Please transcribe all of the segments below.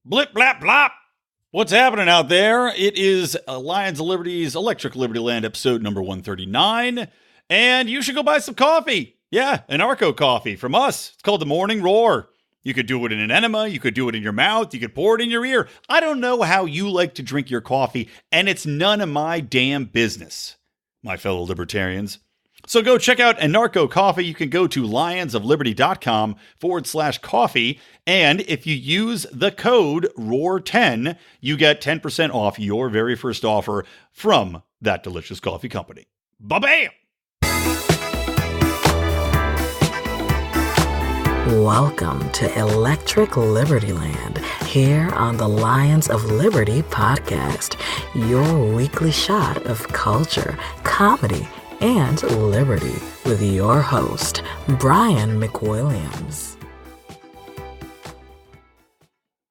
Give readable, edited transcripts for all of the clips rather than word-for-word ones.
Blip, blap, blop. What's happening out there? It is Lions of Liberty's Electric Libertyland episode number 139. And you should go buy some coffee. Yeah, anarcho coffee from us. It's called the Morning Roar. You could do it in an enema. You could do it in your mouth. You could pour it in your ear. I don't know how you like to drink your coffee, and it's none of my damn business, my fellow libertarians. So go check out Anarcho Coffee. You can go to lionsofliberty.com/coffee. And if you use the code ROAR10, you get 10% off your very first offer from that delicious coffee company. Ba-bam! Welcome to Electric Libertyland, here on the Lions of Liberty podcast, your weekly shot of culture, comedy, and liberty with your host, Brian McWilliams.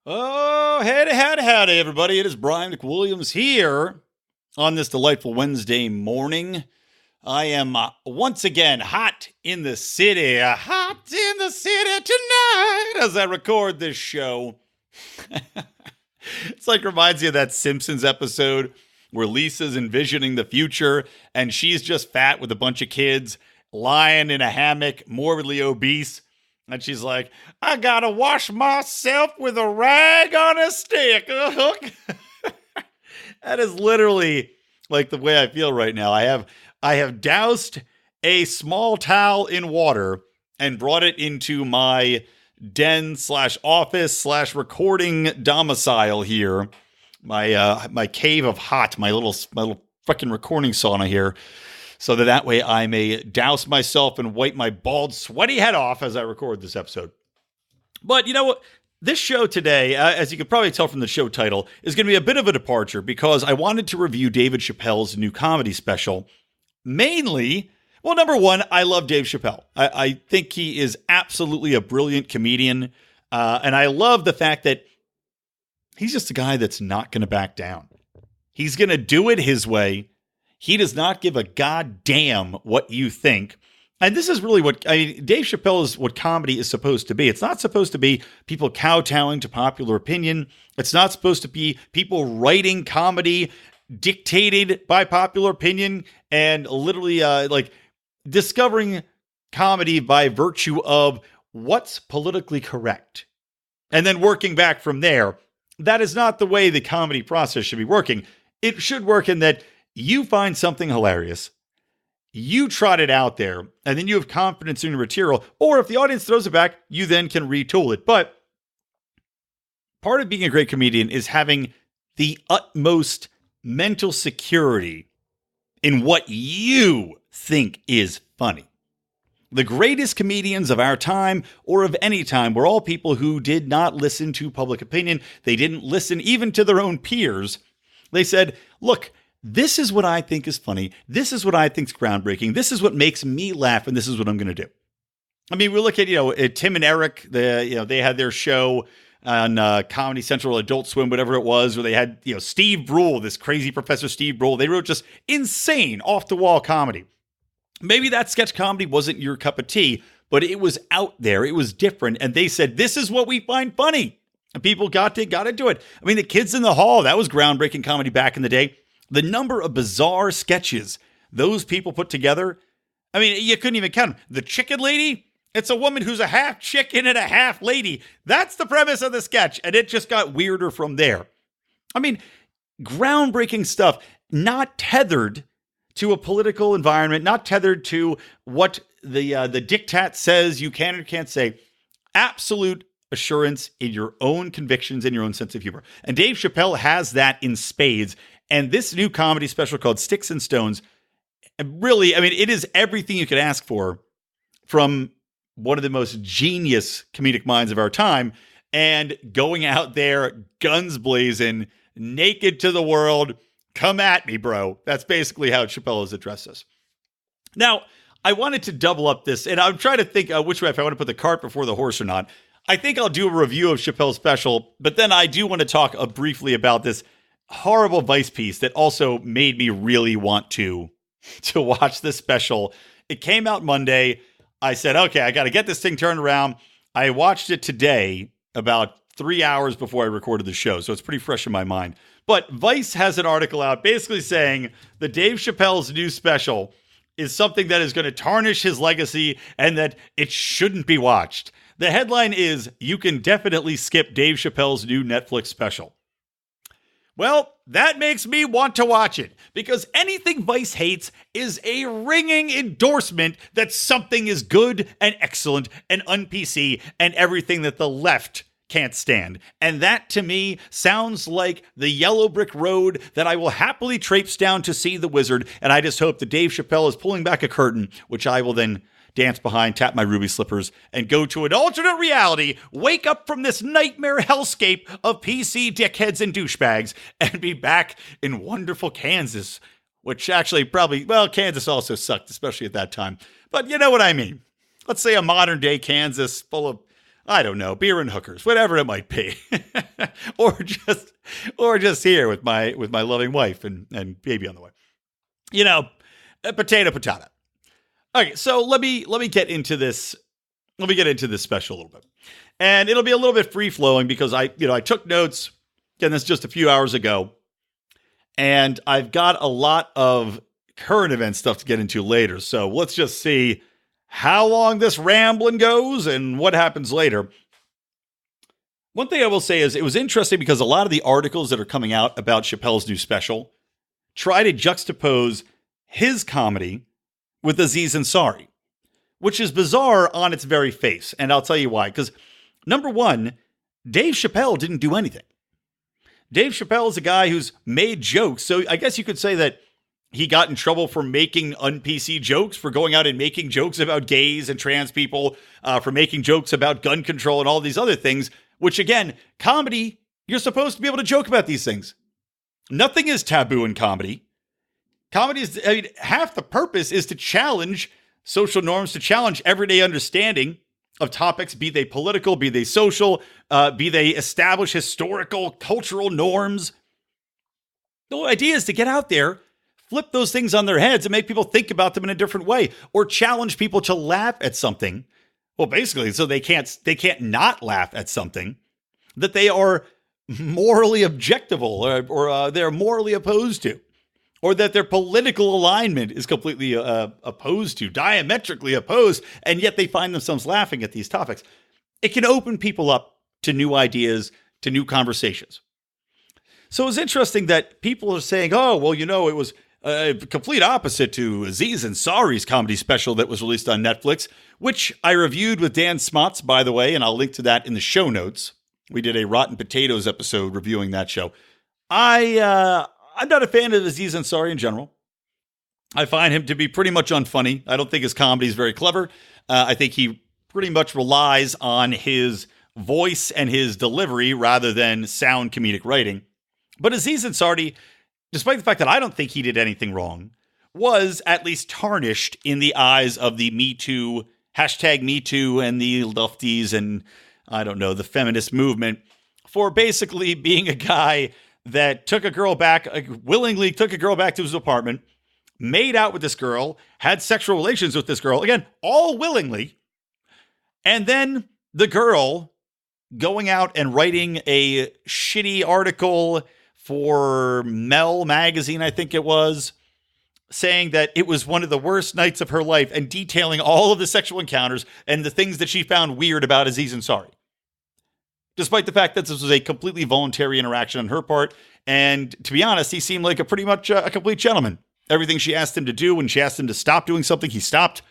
Oh, howdy, everybody. It is Brian McWilliams here on this delightful Wednesday morning. I am once again hot in the city tonight as I record this show. It's like reminds me of that Simpsons episode where Lisa's envisioning the future and she's just fat with a bunch of kids lying in a hammock, morbidly obese. And she's like, I gotta wash myself with a rag on a stick. That is literally like the way I feel right now. I have doused a small towel in water and brought it into my den/office/recording domicile here. My cave of hot, my little fucking recording sauna here, so that way I may douse myself and wipe my bald, sweaty head off as I record this episode. But you know what? This show today, as you can probably tell from the show title, is going to be a bit of a departure because I wanted to review Dave Chappelle's new comedy special. Mainly, well, number one, I love Dave Chappelle. I think he is absolutely a brilliant comedian, and I love the fact that he's just a guy that's not going to back down. He's going to do it his way. He does not give a goddamn what you think. And this is really Dave Chappelle is what comedy is supposed to be. It's not supposed to be people kowtowing to popular opinion. It's not supposed to be people writing comedy dictated by popular opinion and literally discovering comedy by virtue of what's politically correct and then working back from there. That is not the way the comedy process should be working. It should work in that you find something hilarious, you trot it out there, and then you have confidence in your material. Or if the audience throws it back, you then can retool it. But part of being a great comedian is having the utmost mental security in what you think is funny. The greatest comedians of our time or of any time were all people who did not listen to public opinion. They didn't listen even to their own peers. They said, look, this is what I think is funny. This is what I think is groundbreaking. This is what makes me laugh, and this is what I'm going to do. I mean, we look at, Tim and Eric, they had their show on Comedy Central, Adult Swim, whatever it was, where they had, Steve Brule, this crazy Professor Steve Brule. They wrote just insane, off-the-wall comedy. Maybe that sketch comedy wasn't your cup of tea, but it was out there. It was different. And they said, this is what we find funny. And people got into it. I mean, the Kids in the Hall, that was groundbreaking comedy back in the day. The number of bizarre sketches those people put together, I mean, you couldn't even count them. The Chicken Lady, it's a woman who's a half chicken and a half lady. That's the premise of the sketch. And it just got weirder from there. I mean, groundbreaking stuff, not tethered to a political environment, not tethered to what the diktat says you can or can't say. Absolute assurance in your own convictions and your own sense of humor. And Dave Chappelle has that in spades. And this new comedy special called Sticks and Stones, really, I mean, it is everything you could ask for from one of the most genius comedic minds of our time, and going out there, guns blazing, naked to the world. Come at me, bro. That's basically how Chappelle has addressed us. Now, I wanted to double up this, and I'm trying to think which way, if I want to put the cart before the horse or not. I think I'll do a review of Chappelle's special, but then I do want to talk briefly about this horrible Vice piece that also made me really want to watch this special. It came out Monday. I said, okay, I got to get this thing turned around. I watched it today about 3 hours before I recorded the show, so it's pretty fresh in my mind. But Vice has an article out basically saying that Dave Chappelle's new special is something that is going to tarnish his legacy and that it shouldn't be watched. The headline is, "You can definitely skip Dave Chappelle's new Netflix special." Well, that makes me want to watch it, because anything Vice hates is a ringing endorsement that something is good and excellent and un-PC and everything that the left can't stand. And that, to me, sounds like the yellow brick road that I will happily traipse down to see the wizard. And I just hope that Dave Chappelle is pulling back a curtain, which I will then dance behind, tap my ruby slippers, and go to an alternate reality, wake up from this nightmare hellscape of PC dickheads and douchebags, and be back in wonderful Kansas, which actually probably, well, Kansas also sucked, especially at that time. But you know what I mean. Let's say a modern day Kansas full of, I don't know, beer and hookers, whatever it might be. or just here with my loving wife and baby on the way. You know, potato. Okay, so let me get into this. Let me get into this special a little bit. And it'll be a little bit free flowing because I took notes. Again, this just a few hours ago. And I've got a lot of current event stuff to get into later. So let's just see how long this rambling goes and what happens later. One thing I will say is it was interesting because a lot of the articles that are coming out about Chappelle's new special try to juxtapose his comedy with Aziz Ansari, which is bizarre on its very face. And I'll tell you why. Because number one, Dave Chappelle didn't do anything. Dave Chappelle is a guy who's made jokes. So I guess you could say that he got in trouble for making un-PC jokes, for going out and making jokes about gays and trans people, for making jokes about gun control and all these other things, which again, comedy, you're supposed to be able to joke about these things. Nothing is taboo in comedy. Comedy is, half the purpose is to challenge social norms, to challenge everyday understanding of topics, be they political, be they social, be they establish historical, cultural norms. The whole idea is to get out there, flip those things on their heads and make people think about them in a different way, or challenge people to laugh at something. Well, basically, so they can't not laugh at something that they are morally objectable or they're morally opposed to, or that their political alignment is completely opposed to, diametrically opposed, and yet they find themselves laughing at these topics. It can open people up to new ideas, to new conversations. So it's interesting that people are saying, oh, well, it was a complete opposite to Aziz Ansari's comedy special that was released on Netflix, which I reviewed with Dan Smots, by the way, and I'll link to that in the show notes. We did a Rotten Potatoes episode reviewing that show. I'm not a fan of Aziz Ansari in general. I find him to be pretty much unfunny. I don't think his comedy is very clever. I think he pretty much relies on his voice and his delivery rather than sound comedic writing. But Aziz Ansari, despite the fact that I don't think he did anything wrong, was at least tarnished in the eyes of the Me Too, #MeToo, and the lefties and, I don't know, the feminist movement for basically being a guy that took a girl back, willingly took a girl back to his apartment, made out with this girl, had sexual relations with this girl, again, all willingly, and then the girl going out and writing a shitty article for Mel magazine, I think it was, saying that it was one of the worst nights of her life and detailing all of the sexual encounters and the things that she found weird about Aziz Ansari. Despite the fact that this was a completely voluntary interaction on her part. And to be honest, he seemed like a pretty much a complete gentleman. Everything she asked him to do, when she asked him to stop doing something, he stopped.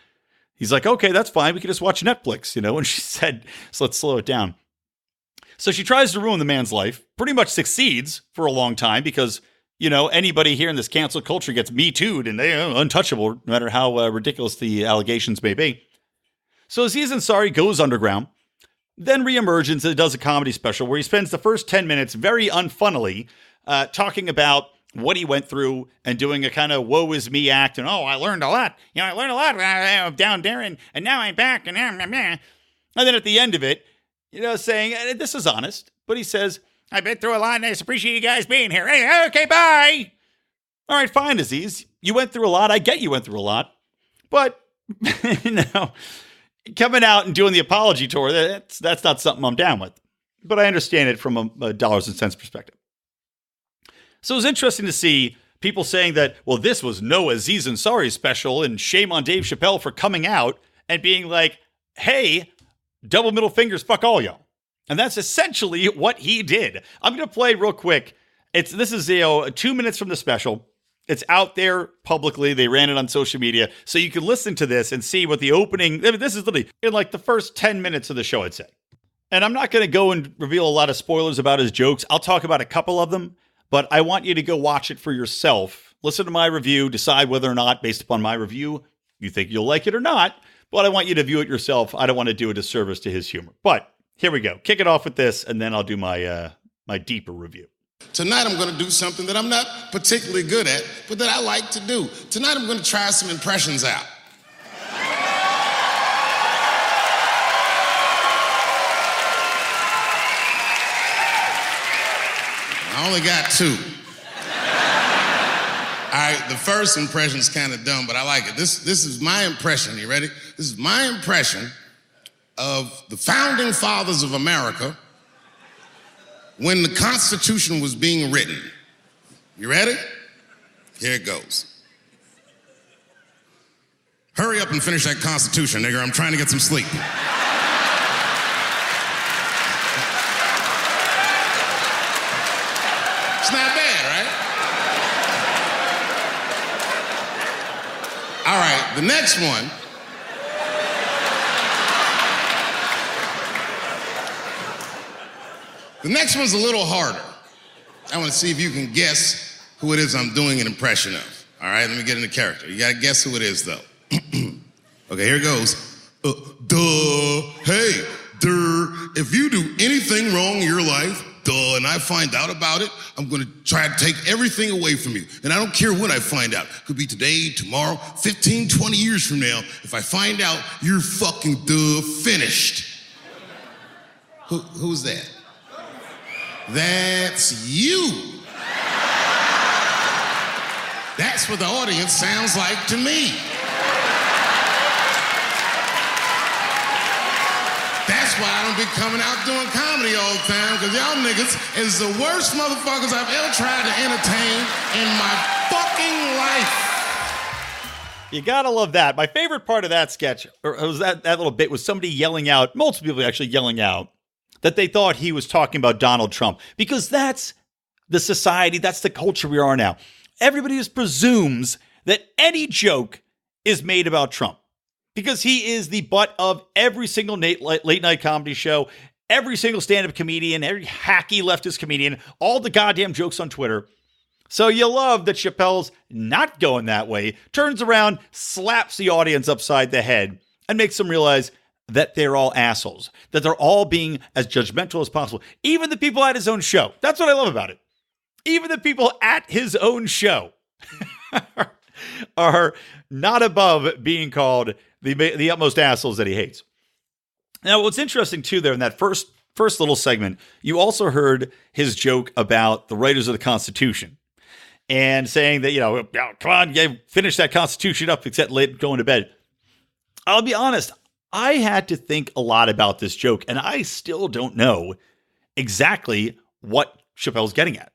He's like, okay, that's fine. We can just watch Netflix, And she said, so let's slow it down. So she tries to ruin the man's life, pretty much succeeds for a long time because, anybody here in this cancel culture gets Me Too'd and they're untouchable, no matter how ridiculous the allegations may be. So Aziz Ansari goes underground, then reemerges and does a comedy special where he spends the first 10 minutes very unfunnily talking about what he went through and doing a kind of woe is me act. And, I learned a lot. I learned a lot when I was down there and now I'm back. And then at the end of it, saying, and this is honest, but he says, I've been through a lot and I just appreciate you guys being here. Hey, okay, bye. All right, fine, Aziz. You went through a lot. I get you went through a lot. But, coming out and doing the apology tour, that's not something I'm down with. but I understand it from a dollars and cents perspective. So it was interesting to see people saying that, well, this was no Aziz Ansari special and shame on Dave Chappelle for coming out and being like, hey, double middle fingers, fuck all y'all. And that's essentially what he did. I'm going to play real quick. This is 2 minutes from the special. It's out there publicly. They ran it on social media. So you can listen to this and see what the opening, this is literally in like the first 10 minutes of the show, I'd say. And I'm not going to go and reveal a lot of spoilers about his jokes. I'll talk about a couple of them, but I want you to go watch it for yourself. Listen to my review, decide whether or not, based upon my review, you think you'll like it or not. But I want you to view it yourself. I don't want to do a disservice to his humor. But here we go. Kick it off with this, and then I'll do my my deeper review. Tonight I'm going to do something that I'm not particularly good at, but that I like to do. Tonight I'm going to try some impressions out. I only got 2. All right, the first impression's kind of dumb, but I like it. This is my impression. You ready? This is my impression of the founding fathers of America when the Constitution was being written. You ready? Here it goes. Hurry up and finish that Constitution, nigger. I'm trying to get some sleep. It's not bad, right? All right, the next one. The next one's a little harder. I want to see if you can guess who it is I'm doing an impression of. All right, let me get into character. You got to guess who it is, though. Okay, here it goes. Hey, if you do anything wrong in your life, and I find out about it, I'm going to try to take everything away from you. And I don't care when I find out. Could be today, tomorrow, 15, 20 years from now. If I find out, you're fucking finished. Who's that? That's you. That's what the audience sounds like to me. That's why I don't be coming out doing comedy all the time, because y'all niggas is the worst motherfuckers I've ever tried to entertain in my fucking life. You gotta love that. My favorite part of that sketch, or was that little bit, was somebody yelling out, multiple people actually yelling out, that they thought he was talking about Donald Trump. Because that's the society, that's the culture we are now. Everybody just presumes that any joke is made about Trump. Because he is the butt of every single late night comedy show, every single stand-up comedian, every hacky leftist comedian, all the goddamn jokes on Twitter. So you love that Chappelle's not going that way, turns around, slaps the audience upside the head, and makes them realize that they're all assholes, that they're all being as judgmental as possible. Even the people at his own show. That's what I love about it. Even the people at his own show are not above being called the utmost assholes that he hates. Now, what's interesting too there in that first little segment, you also heard his joke about the writers of the Constitution and saying that, come on, finish that Constitution up, except late going to bed. I'll be honest, I had to think a lot about this joke, and I still don't know exactly what Chappelle's getting at.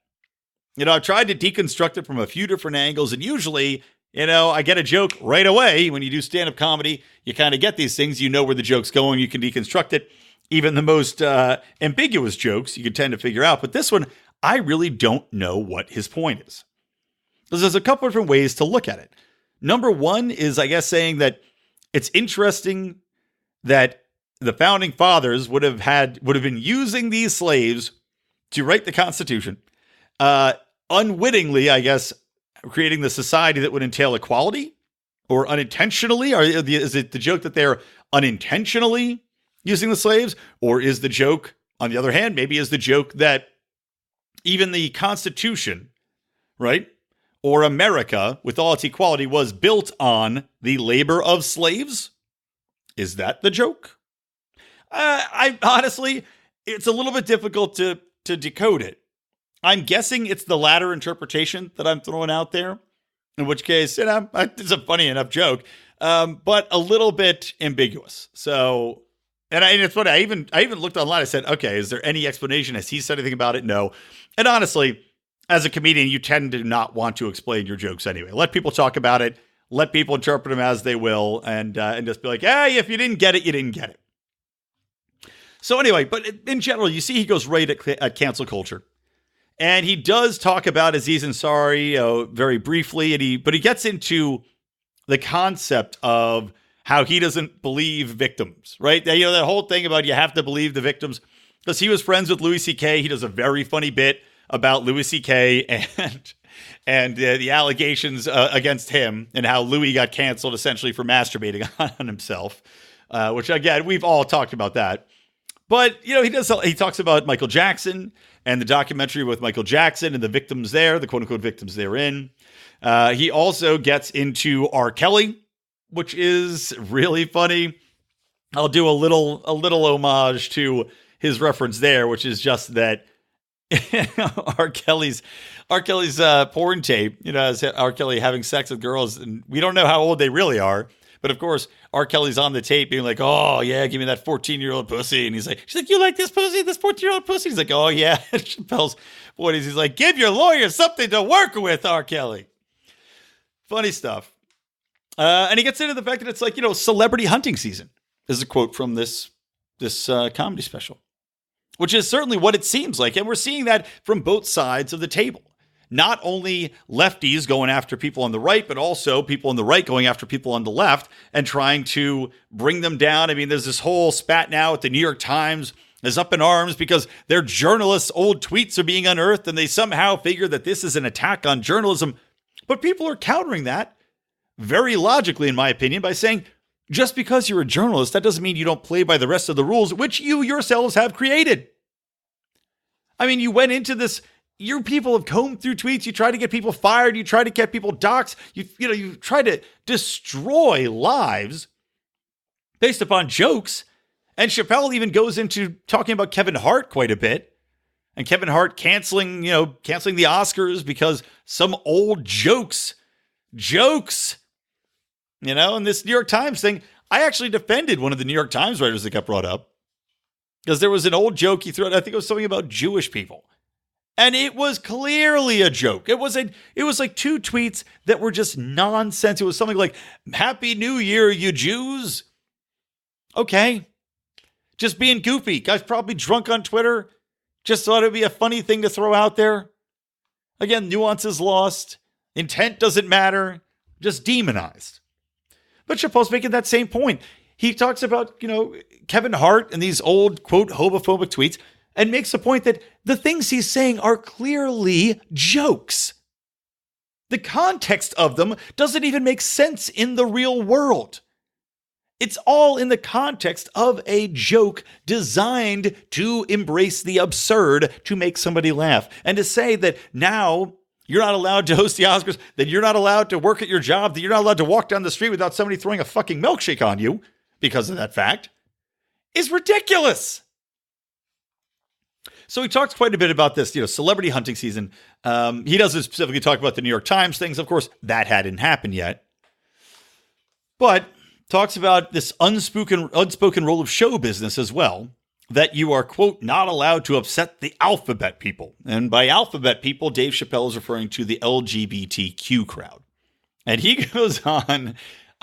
I've tried to deconstruct it from a few different angles, and usually, I get a joke right away. When you do stand-up comedy, you kind of get these things. You know where the joke's going. You can deconstruct it. Even the most ambiguous jokes, you can tend to figure out. But this one, I really don't know what his point is. Because there's a couple of different ways to look at it. Number one is, I guess, saying that it's interesting that the founding fathers would have been using these slaves to write the Constitution, unwittingly, I guess, creating the society that would entail equality, or unintentionally? Is it the joke that they're unintentionally using the slaves? Or is the joke, on the other hand, maybe is the joke that even the Constitution, right, or America, with all its equality, was built on the labor of slaves? Is that the joke? I honestly, it's a little bit difficult to decode it. I'm guessing it's the latter interpretation that I'm throwing out there, in which case, it's a funny enough joke, but a little bit ambiguous. So And it's funny. I even looked online. I said, okay, is there any explanation? Has he said anything about it? No. And honestly, as a comedian, you tend to not want to explain your jokes anyway. Let people talk about it. Let people interpret them as they will, and just be like, hey, if you didn't get it, you didn't get it. So anyway, but in general, you see he goes right at cancel culture. And he does talk about Aziz Ansari very briefly, but he gets into the concept of how he doesn't believe victims, right? That whole thing about you have to believe the victims, because he was friends with Louis C.K. He does a very funny bit about Louis C.K. and the allegations against him, and how Louis got canceled essentially for masturbating on himself, which again, we've all talked about that. But, he talks about Michael Jackson and the documentary with Michael Jackson and the victims there, the quote unquote victims therein. He also gets into R. Kelly, which is really funny. I'll do a little homage to his reference there, which is just that R. Kelly's porn tape, as R. Kelly having sex with girls, and we don't know how old they really are. But of course, R. Kelly's on the tape being like, oh, yeah, give me that 14-year-old pussy. And she's like, you like this pussy, this 14-year-old pussy? He's like, oh, yeah. Chappelle's point is, he's like, give your lawyer something to work with, R. Kelly. Funny stuff. And he gets into the fact that it's like, celebrity hunting season. This is a quote from this comedy special, which is certainly what it seems like. And we're seeing that from both sides of the table. Not only lefties going after people on the right, but also people on the right going after people on the left and trying to bring them down. I mean, there's this whole spat now at the New York Times is up in arms because their journalists' old tweets are being unearthed, and they somehow figure that this is an attack on journalism. But people are countering that very logically, in my opinion, by saying, just because you're a journalist, that doesn't mean you don't play by the rest of the rules, which you yourselves have created. I mean, you went into this. Your people have combed through tweets. You try to get people fired. You try to get people doxxed. You try to destroy lives based upon jokes. And Chappelle even goes into talking about Kevin Hart quite a bit. And Kevin Hart canceling the Oscars because some old jokes. And this New York Times thing, I actually defended one of the New York Times writers that got brought up. Because there was an old joke he threw out. I think it was something about Jewish people. And it was clearly a joke. It was like two tweets that were just nonsense. It was something like, Happy New Year, you Jews. Okay. Just being goofy. Guy's probably drunk on Twitter. Just thought it would be a funny thing to throw out there. Again, nuance is lost. Intent doesn't matter. Just demonized. But Chappelle's making that same point. He talks about, Kevin Hart and these old, quote, homophobic tweets, and makes the point that the things he's saying are clearly jokes. The context of them doesn't even make sense in the real world. It's all in the context of a joke designed to embrace the absurd to make somebody laugh. And to say that now you're not allowed to host the Oscars, that you're not allowed to work at your job, that you're not allowed to walk down the street without somebody throwing a fucking milkshake on you because of that fact, is ridiculous. So he talks quite a bit about this, celebrity hunting season. He doesn't specifically talk about the New York Times things. Of course, that hadn't happened yet. But talks about this unspoken role of show business as well, that you are, quote, not allowed to upset the alphabet people. And by alphabet people, Dave Chappelle is referring to the LGBTQ crowd. And he goes on,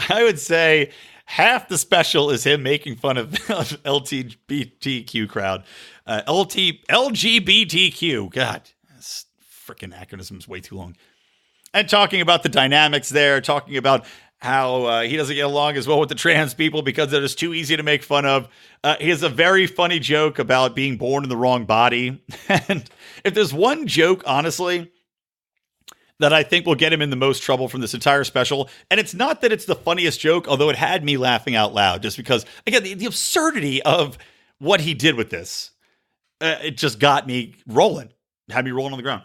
I would say half the special is him making fun of LGBTQ crowd. LGBTQ. God, this freaking acronym is way too long. And talking about the dynamics there, talking about how he doesn't get along as well with the trans people because they're just too easy to make fun of. He has a very funny joke about being born in the wrong body. And if there's one joke, honestly, that I think will get him in the most trouble from this entire special, and it's not that it's the funniest joke, although it had me laughing out loud, just because, again, the absurdity of what he did with this, it just got me rolling, had me rolling on the ground.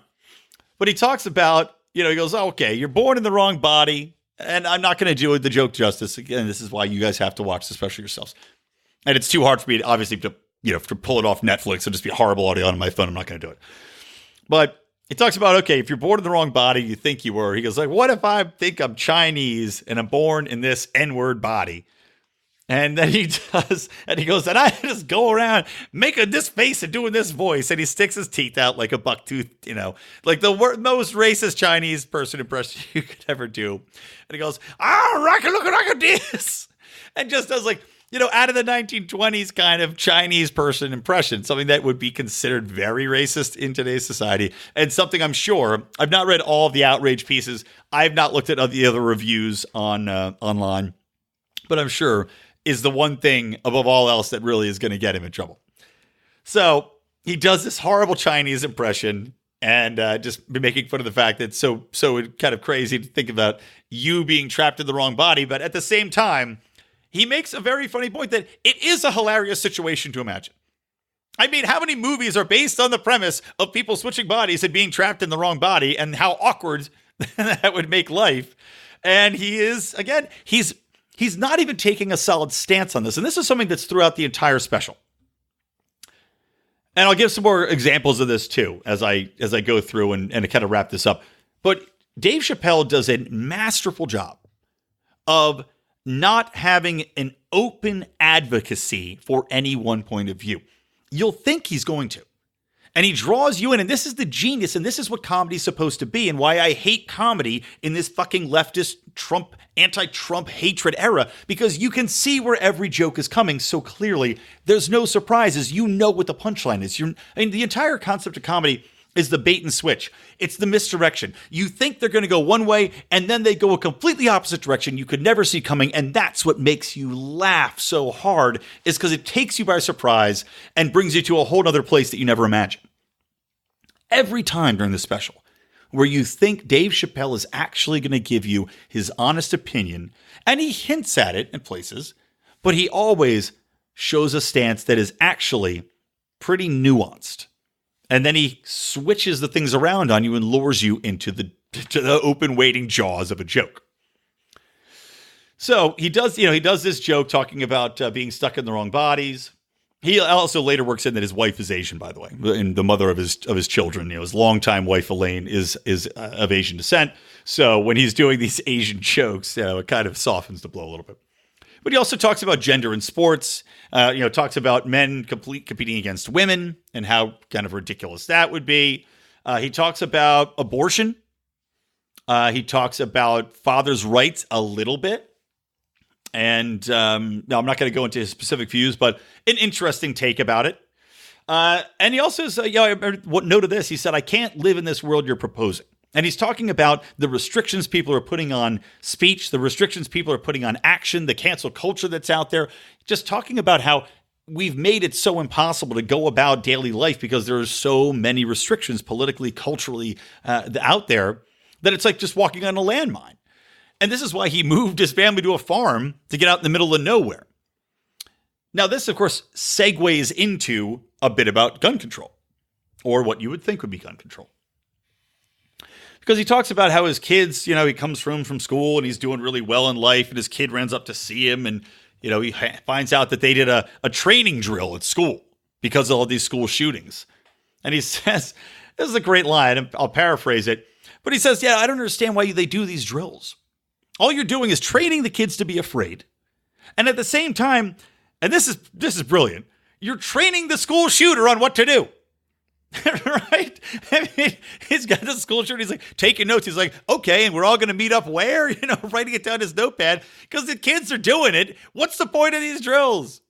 But he talks about, he goes, oh, okay, you're born in the wrong body, and I'm not going to do the joke justice. Again, this is why you guys have to watch the special yourselves. And it's too hard for me, obviously, to pull it off Netflix. It'll just be horrible audio on my phone. I'm not going to do it. But he talks about, okay, if you're born in the wrong body, you think you were. He goes like, what if I think I'm Chinese and I'm born in this N-word body? And then he does, and he goes, and I just go around making this face and doing this voice. And he sticks his teeth out like a bucktooth, like the most racist Chinese person impression you could ever do. And he goes, look at this. And just does like, out of the 1920s kind of Chinese person impression, something that would be considered very racist in today's society. And something I'm sure, I've not read all of the outrage pieces. I've not looked at the other reviews online, but I'm sure is the one thing above all else that really is going to get him in trouble. So he does this horrible Chinese impression and just making fun of the fact that so kind of crazy to think about you being trapped in the wrong body. But at the same time, he makes a very funny point that it is a hilarious situation to imagine. I mean, how many movies are based on the premise of people switching bodies and being trapped in the wrong body and how awkward that would make life? And he is, again, he's not even taking a solid stance on this. And this is something that's throughout the entire special. And I'll give some more examples of this too, as I go through and kind of wrap this up. But Dave Chappelle does a masterful job of not having an open advocacy for any one point of view. You'll think he's going to. And he draws you in, and this is the genius, and this is what comedy's supposed to be, and why I hate comedy in this fucking leftist Trump, anti-Trump hatred era, because you can see where every joke is coming so clearly. There's no surprises. You know what the punchline is. The entire concept of comedy is the bait and switch. It's the misdirection. You think they're going to go one way, and then they go a completely opposite direction you could never see coming, and that's what makes you laugh so hard, is because it takes you by surprise and brings you to a whole other place that you never imagined. Every time during the special where you think Dave Chappelle is actually going to give you his honest opinion, and he hints at it in places, but he always shows a stance that is actually pretty nuanced. And then he switches the things around on you and lures you into the open waiting jaws of a joke. So he does this joke talking about being stuck in the wrong bodies. He also later works in that his wife is Asian, by the way, and the mother of his children. His longtime wife Elaine is of Asian descent. So when he's doing these Asian jokes, it kind of softens the blow a little bit. But he also talks about gender in sports. Talks about men competing against women and how kind of ridiculous that would be. He talks about abortion. He talks about fathers' rights a little bit. And now I'm not going to go into his specific views, but an interesting take about it. And he also says, note of this, he said, I can't live in this world you're proposing. And he's talking about the restrictions people are putting on speech, the restrictions people are putting on action, the cancel culture that's out there. Just talking about how we've made it so impossible to go about daily life because there are so many restrictions politically, culturally out there that it's like just walking on a landmine. And this is why he moved his family to a farm to get out in the middle of nowhere. Now, this, of course, segues into a bit about gun control, or what you would think would be gun control. Because he talks about how his kids, he comes from school and he's doing really well in life, and his kid runs up to see him, and, he finds out that they did a training drill at school because of all these school shootings. And he says, this is a great line, and I'll paraphrase it, but he says, I don't understand why they do these drills. All you're doing is training the kids to be afraid. And at the same time, and this is brilliant, you're training the school shooter on what to do. Right? I mean, he's got the school shooter. He's like taking notes. He's like, okay, and we're all going to meet up where? Writing it down his notepad because the kids are doing it. What's the point of these drills?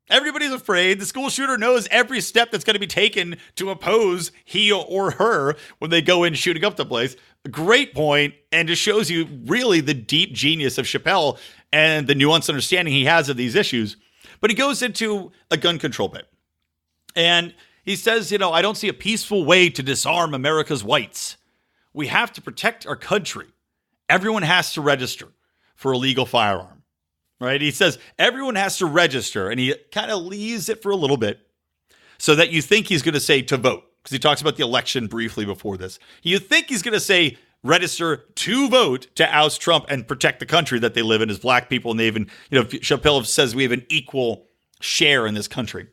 Everybody's afraid. The school shooter knows every step that's going to be taken to oppose he or her when they go in shooting up the place. Great point, and just shows you really the deep genius of Chappelle and the nuanced understanding he has of these issues. But he goes into a gun control bit. And he says, I don't see a peaceful way to disarm America's whites. We have to protect our country. Everyone has to register for a legal firearm. Right? He says everyone has to register, and he kind of leaves it for a little bit so that you think he's going to say to vote, because he talks about the election briefly before this. You think he's going to say register to vote to oust Trump and protect the country that they live in as black people. And they even, Chappelle says we have an equal share in this country.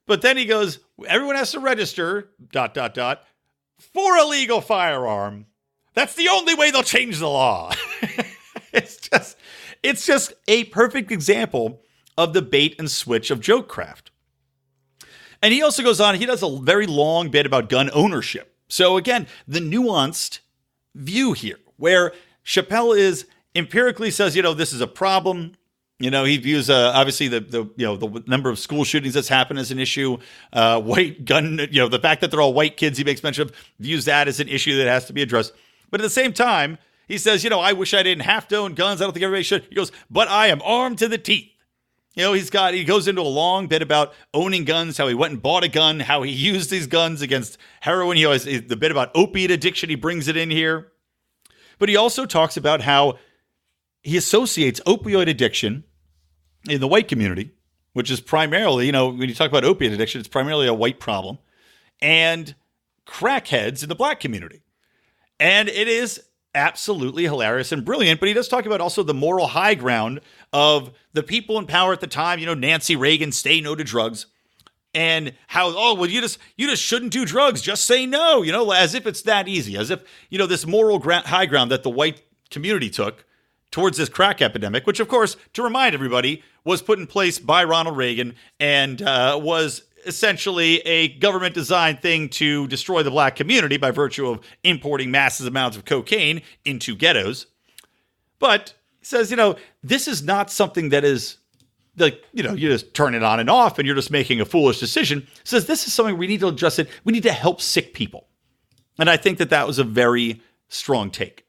But then he goes, everyone has to register, ... for a legal firearm. That's the only way they'll change the law. It's just a perfect example of the bait and switch of joke craft. And he also goes on, he does a very long bit about gun ownership. So again, the nuanced view here, where Chappelle is empirically says, this is a problem. He views obviously the number of school shootings that's happened as an issue. White gun, the fact that they're all white kids he makes mention of, views that as an issue that has to be addressed. But at the same time, he says, I wish I didn't have to own guns. I don't think everybody should. He goes, but I am armed to the teeth. He goes into a long bit about owning guns, how he went and bought a gun, how he used these guns against heroin. The bit about opiate addiction, he brings it in here. But he also talks about how he associates opioid addiction in the white community, which is primarily, when you talk about opiate addiction, it's primarily a white problem, and crackheads in the black community. And it is absolutely hilarious and brilliant, but he does talk about also the moral high ground of the people in power at the time, Nancy Reagan, say no to drugs, and how, you just shouldn't do drugs, just say no, as if it's that easy, as if, this moral high ground that the white community took towards this crack epidemic, which, of course, to remind everybody, was put in place by Ronald Reagan and was essentially a government-designed thing to destroy the black community by virtue of importing massive amounts of cocaine into ghettos. But he says, this is not something that is like, you just turn it on and off and you're just making a foolish decision. He says this is something we need to address it. We need to help sick people. And I think that was a very strong take.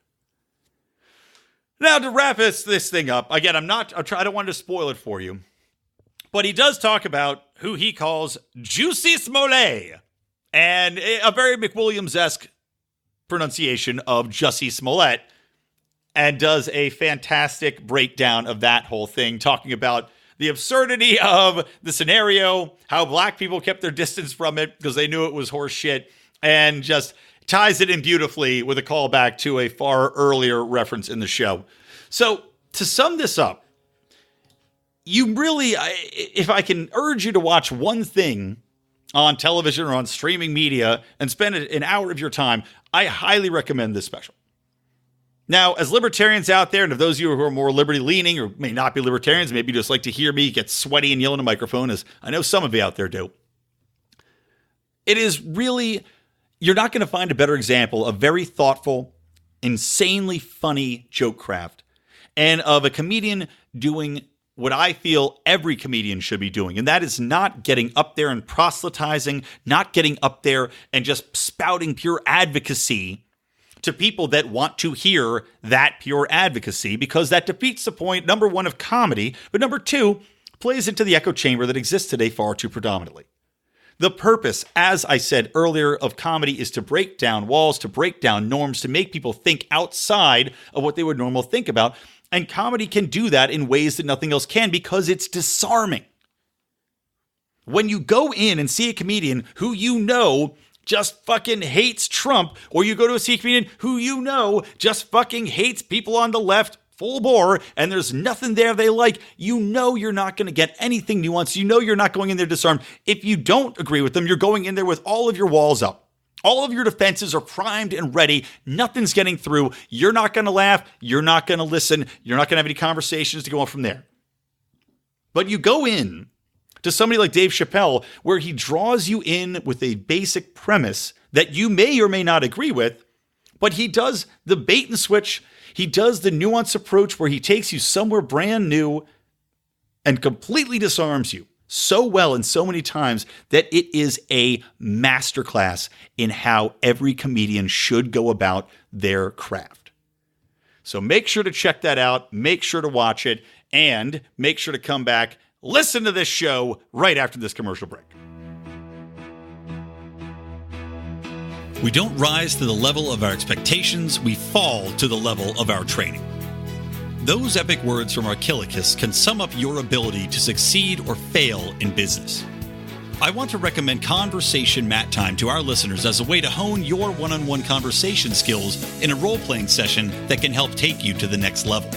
Now, to wrap this thing up, again, I don't want to spoil it for you, but he does talk about who he calls Juicy Smollett, and a very McWilliams-esque pronunciation of Jussie Smollett, and does a fantastic breakdown of that whole thing, talking about the absurdity of the scenario, how black people kept their distance from it because they knew it was horse shit, and just ties it in beautifully with a callback to a far earlier reference in the show. So, to sum this up, you really, if I can urge you to watch one thing on television or on streaming media and spend an hour of your time, I highly recommend this special. Now, as libertarians out there, and of those of you who are more liberty-leaning or may not be libertarians, maybe just like to hear me get sweaty and yell in a microphone, as I know some of you out there do, it is really... You're not going to find a better example of very thoughtful, insanely funny joke craft, and of a comedian doing what I feel every comedian should be doing, and that is not getting up there and proselytizing, not getting up there and just spouting pure advocacy to people that want to hear that pure advocacy, because that defeats the point, number one, of comedy, but number two, plays into the echo chamber that exists today far too predominantly. The purpose, as I said earlier, of comedy is to break down walls, to break down norms, to make people think outside of what they would normally think about. And comedy can do that in ways that nothing else can because it's disarming. When you go in and see a comedian who just fucking hates Trump, or you go to see a comedian who just fucking hates people on the left, full bore, and there's nothing there they like, you're not going to get anything nuanced. You're not going in there disarmed. If you don't agree with them, you're going in there with all of your walls up. All of your defenses are primed and ready. Nothing's getting through. You're not going to laugh. You're not going to listen. You're not going to have any conversations to go on from there. But you go in to somebody like Dave Chappelle, where he draws you in with a basic premise that you may or may not agree with, but he does the bait and switch. He does the nuanced approach where he takes you somewhere brand new and completely disarms you so well and so many times that it is a masterclass in how every comedian should go about their craft. So make sure to check that out, make sure to watch it, and make sure to come back, listen to this show right after this commercial break. We don't rise to the level of our expectations, we fall to the level of our training. Those epic words from Archilochus can sum up your ability to succeed or fail in business. I want to recommend Conversation Mat Time to our listeners as a way to hone your one-on-one conversation skills in a role-playing session that can help take you to the next level.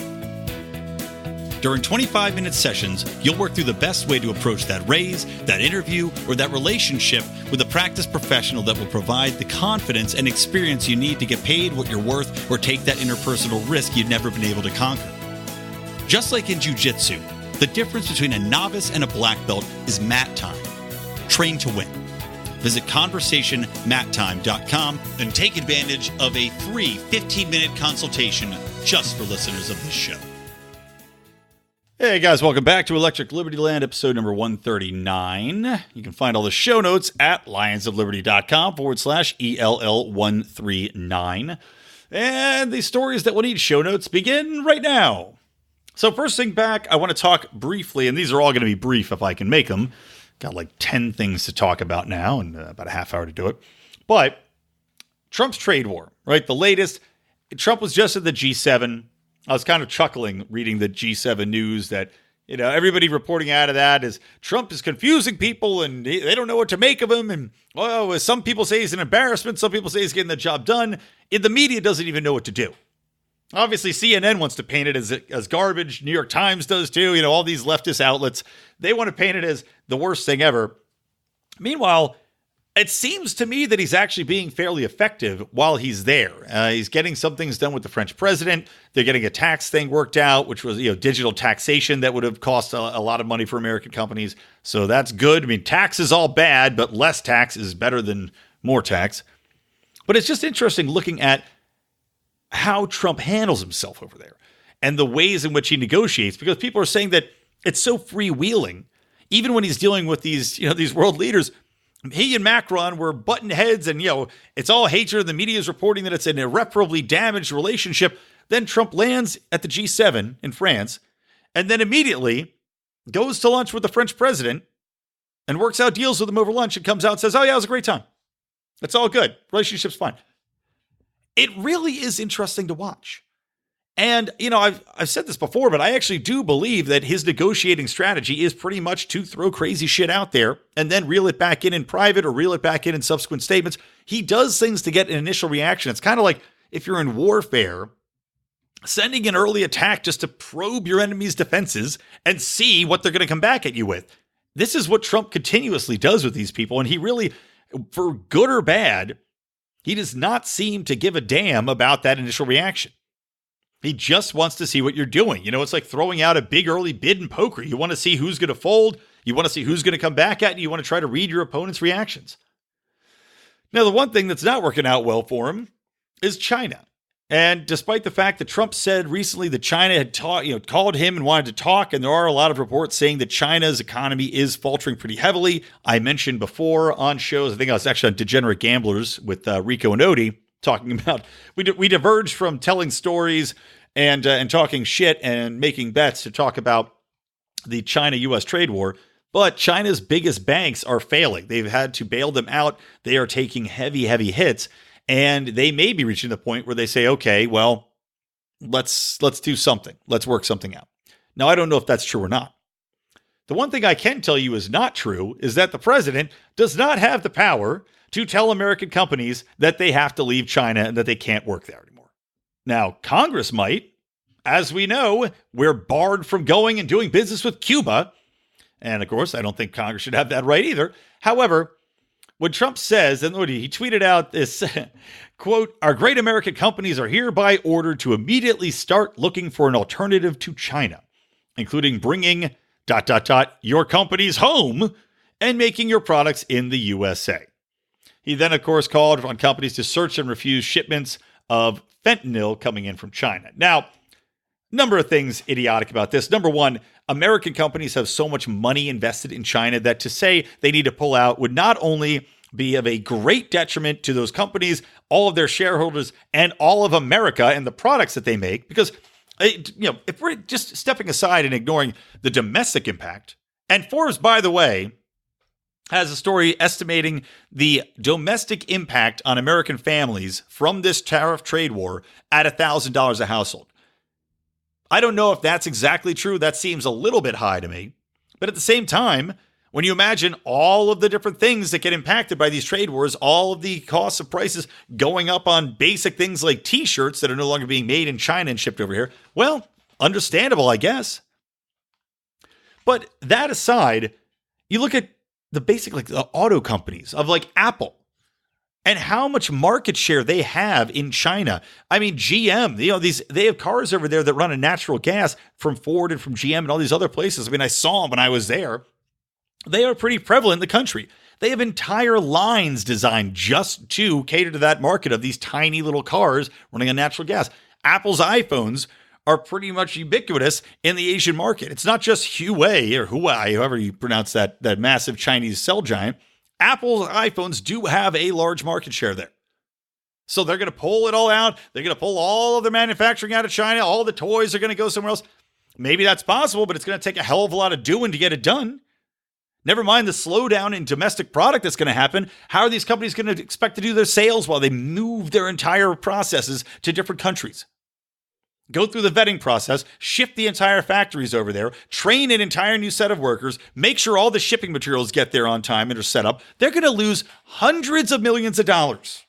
During 25-minute sessions, you'll work through the best way to approach that raise, that interview, or that relationship with a practiced professional that will provide the confidence and experience you need to get paid what you're worth or take that interpersonal risk you've never been able to conquer. Just like in jiu-jitsu, the difference between a novice and a black belt is mat time. Train to win. Visit conversationmattime.com and take advantage of a free 15-minute consultation just for listeners of this show. Hey guys, welcome back to Electric Libertyland, episode number 139. You can find all the show notes at lionsofliberty.com/ELL139. And the stories that will need show notes begin right now. So first thing back, I want to talk briefly, and these are all going to be brief if I can make them. Got like 10 things to talk about now and about a half hour to do it. But Trump's trade war, right? The latest. Trump was just at the G7. I was kind of chuckling reading the G7 news that, everybody reporting out of that is Trump is confusing people and they don't know what to make of him. And, some people say he's an embarrassment. Some people say he's getting the job done. The media doesn't even know what to do. Obviously, CNN wants to paint it as garbage. New York Times does too. All these leftist outlets, they want to paint it as the worst thing ever. Meanwhile, it seems to me that he's actually being fairly effective while he's there. He's getting some things done with the French president. They're getting a tax thing worked out, which was, digital taxation that would have cost a lot of money for American companies. So that's good. I mean, tax is all bad, but less tax is better than more tax. But it's just interesting looking at how Trump handles himself over there and the ways in which he negotiates, because people are saying that it's so freewheeling. Even when he's dealing with these, these world leaders, he and Macron were button heads and, it's all hatred. The media is reporting that it's an irreparably damaged relationship. Then Trump lands at the G7 in France and then immediately goes to lunch with the French president and works out deals with him over lunch and comes out and says, oh yeah, it was a great time. It's all good. Relationship's fine. It really is interesting to watch. And, I've said this before, but I actually do believe that his negotiating strategy is pretty much to throw crazy shit out there and then reel it back in private or reel it back in subsequent statements. He does things to get an initial reaction. It's kind of like if you're in warfare, sending an early attack just to probe your enemy's defenses and see what they're going to come back at you with. This is what Trump continuously does with these people. And he really, for good or bad, he does not seem to give a damn about that initial reaction. He just wants to see what you're doing. It's like throwing out a big early bid in poker. You want to see who's going to fold. You want to see who's going to come back at you. You want to try to read your opponent's reactions. Now, the one thing that's not working out well for him is China. And despite the fact that Trump said recently that China had called him and wanted to talk, and there are a lot of reports saying that China's economy is faltering pretty heavily. I mentioned before on shows, I think I was actually on Degenerate Gamblers with Rico and Odie, talking about, we diverged from telling stories and talking shit and making bets to talk about the China-U.S. trade war. But China's biggest banks are failing. They've had to bail them out. They are taking heavy, heavy hits. And they may be reaching the point where they say, okay, well, let's do something. Let's work something out. Now, I don't know if that's true or not. The one thing I can tell you is not true is that the president does not have the power to tell American companies that they have to leave China and that they can't work there anymore. Now, Congress might. As we know, we're barred from going and doing business with Cuba. And of course, I don't think Congress should have that right either. However, when Trump says, and he tweeted out this, quote, our great American companies are hereby ordered to immediately start looking for an alternative to China, including bringing ... your companies home and making your products in the USA. He then, of course, called on companies to search and refuse shipments of fentanyl coming in from China. Now, number of things idiotic about this. Number one, American companies have so much money invested in China that to say they need to pull out would not only be of a great detriment to those companies, all of their shareholders, and all of America and the products that they make, because if we're just stepping aside and ignoring the domestic impact, and Forbes, by the way, has a story estimating the domestic impact on American families from this tariff trade war at $1,000 a household. I don't know if that's exactly true. That seems a little bit high to me. But at the same time, when you imagine all of the different things that get impacted by these trade wars, all of the costs of prices going up on basic things like T-shirts that are no longer being made in China and shipped over here, well, understandable, I guess. But that aside, you look at the basic, like the auto companies of like Apple. and how much market share they have in China. I mean, GM, they have cars over there that run on natural gas from Ford and from GM and all these other places. I mean, I saw them when I was there. They are pretty prevalent in the country. They have entire lines designed just to cater to that market of these tiny little cars running on natural gas. Apple's iPhones are pretty much ubiquitous in the Asian market. It's not just Huawei or Huawei, however you pronounce that massive Chinese cell giant. Apple's iPhones do have a large market share there. So they're going to pull it all out. They're going to pull all of their manufacturing out of China. All the toys are going to go somewhere else. Maybe that's possible, but it's going to take a hell of a lot of doing to get it done. Never mind the slowdown in domestic product that's going to happen. How are these companies going to expect to do their sales while they move their entire processes to different countries? Go through the vetting process, shift the entire factories over there, train an entire new set of workers, make sure all the shipping materials get there on time and are set up. They're going to lose hundreds of millions of dollars.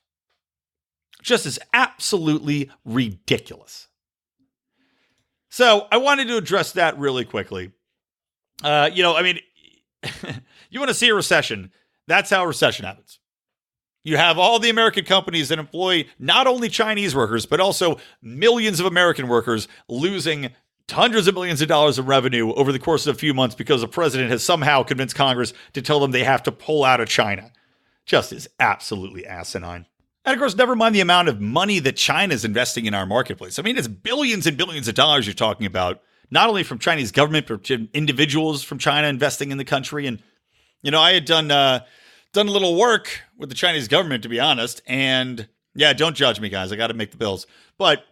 Just as absolutely ridiculous. So I wanted to address that really quickly. You want to see a recession. That's how a recession happens. You have all the American companies that employ not only Chinese workers, but also millions of American workers losing hundreds of millions of dollars of revenue over the course of a few months because the president has somehow convinced Congress to tell them they have to pull out of China. Just is absolutely asinine. And of course, never mind the amount of money that China is investing in our marketplace. I mean, it's billions and billions of dollars you're talking about, not only from Chinese government, but individuals from China investing in the country. And, I had done a little work with the Chinese government, to be honest. And yeah, don't judge me, guys. I got to make the bills. But,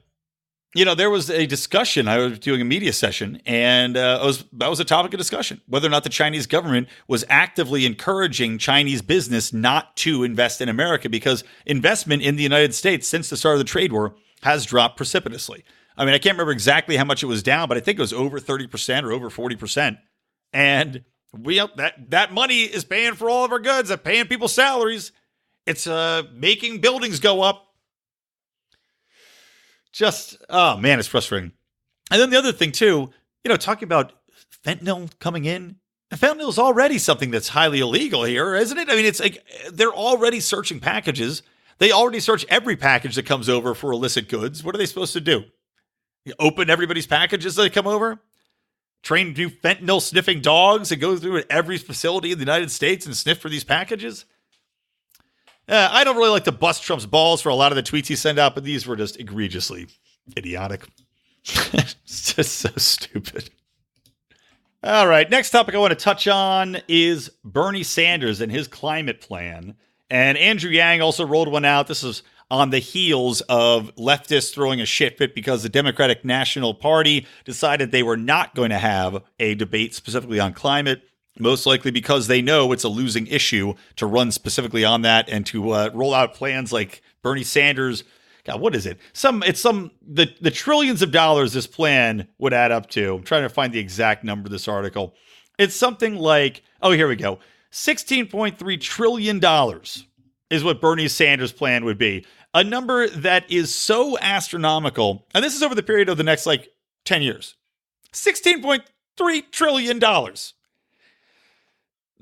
there was a discussion. I was doing a media session, and that was a topic of discussion, whether or not the Chinese government was actively encouraging Chinese business not to invest in America, because investment in the United States since the start of the trade war has dropped precipitously. I mean, I can't remember exactly how much it was down, but I think it was over 30% or over 40%. And that money is paying for all of our goods, it's paying people's salaries. It's making buildings go up. Just, oh man, it's frustrating. And then the other thing too, talking about fentanyl coming in. Fentanyl is already something that's highly illegal here, isn't it? I mean, it's like they're already searching packages. They already search every package that comes over for illicit goods. What are they supposed to do? You open everybody's packages that come over? Train new fentanyl sniffing dogs that go through every facility in the United States and sniff for these packages? I don't really like to bust Trump's balls for a lot of the tweets he sent out, but these were just egregiously idiotic. It's just so stupid. All right, next topic I want to touch on is Bernie Sanders and his climate plan. And Andrew Yang also rolled one out. This is on the heels of leftists throwing a shit fit because the Democratic National Party decided they were not going to have a debate specifically on climate. Most likely because they know it's a losing issue to run specifically on that and to roll out plans like Bernie Sanders. God, what is it? The trillions of dollars this plan would add up to. I'm trying to find the exact number of this article. It's something like, oh, here we go. $16.3 trillion is what Bernie Sanders' plan would be. A number that is so astronomical. And this is over the period of the next 10 years. $16.3 trillion.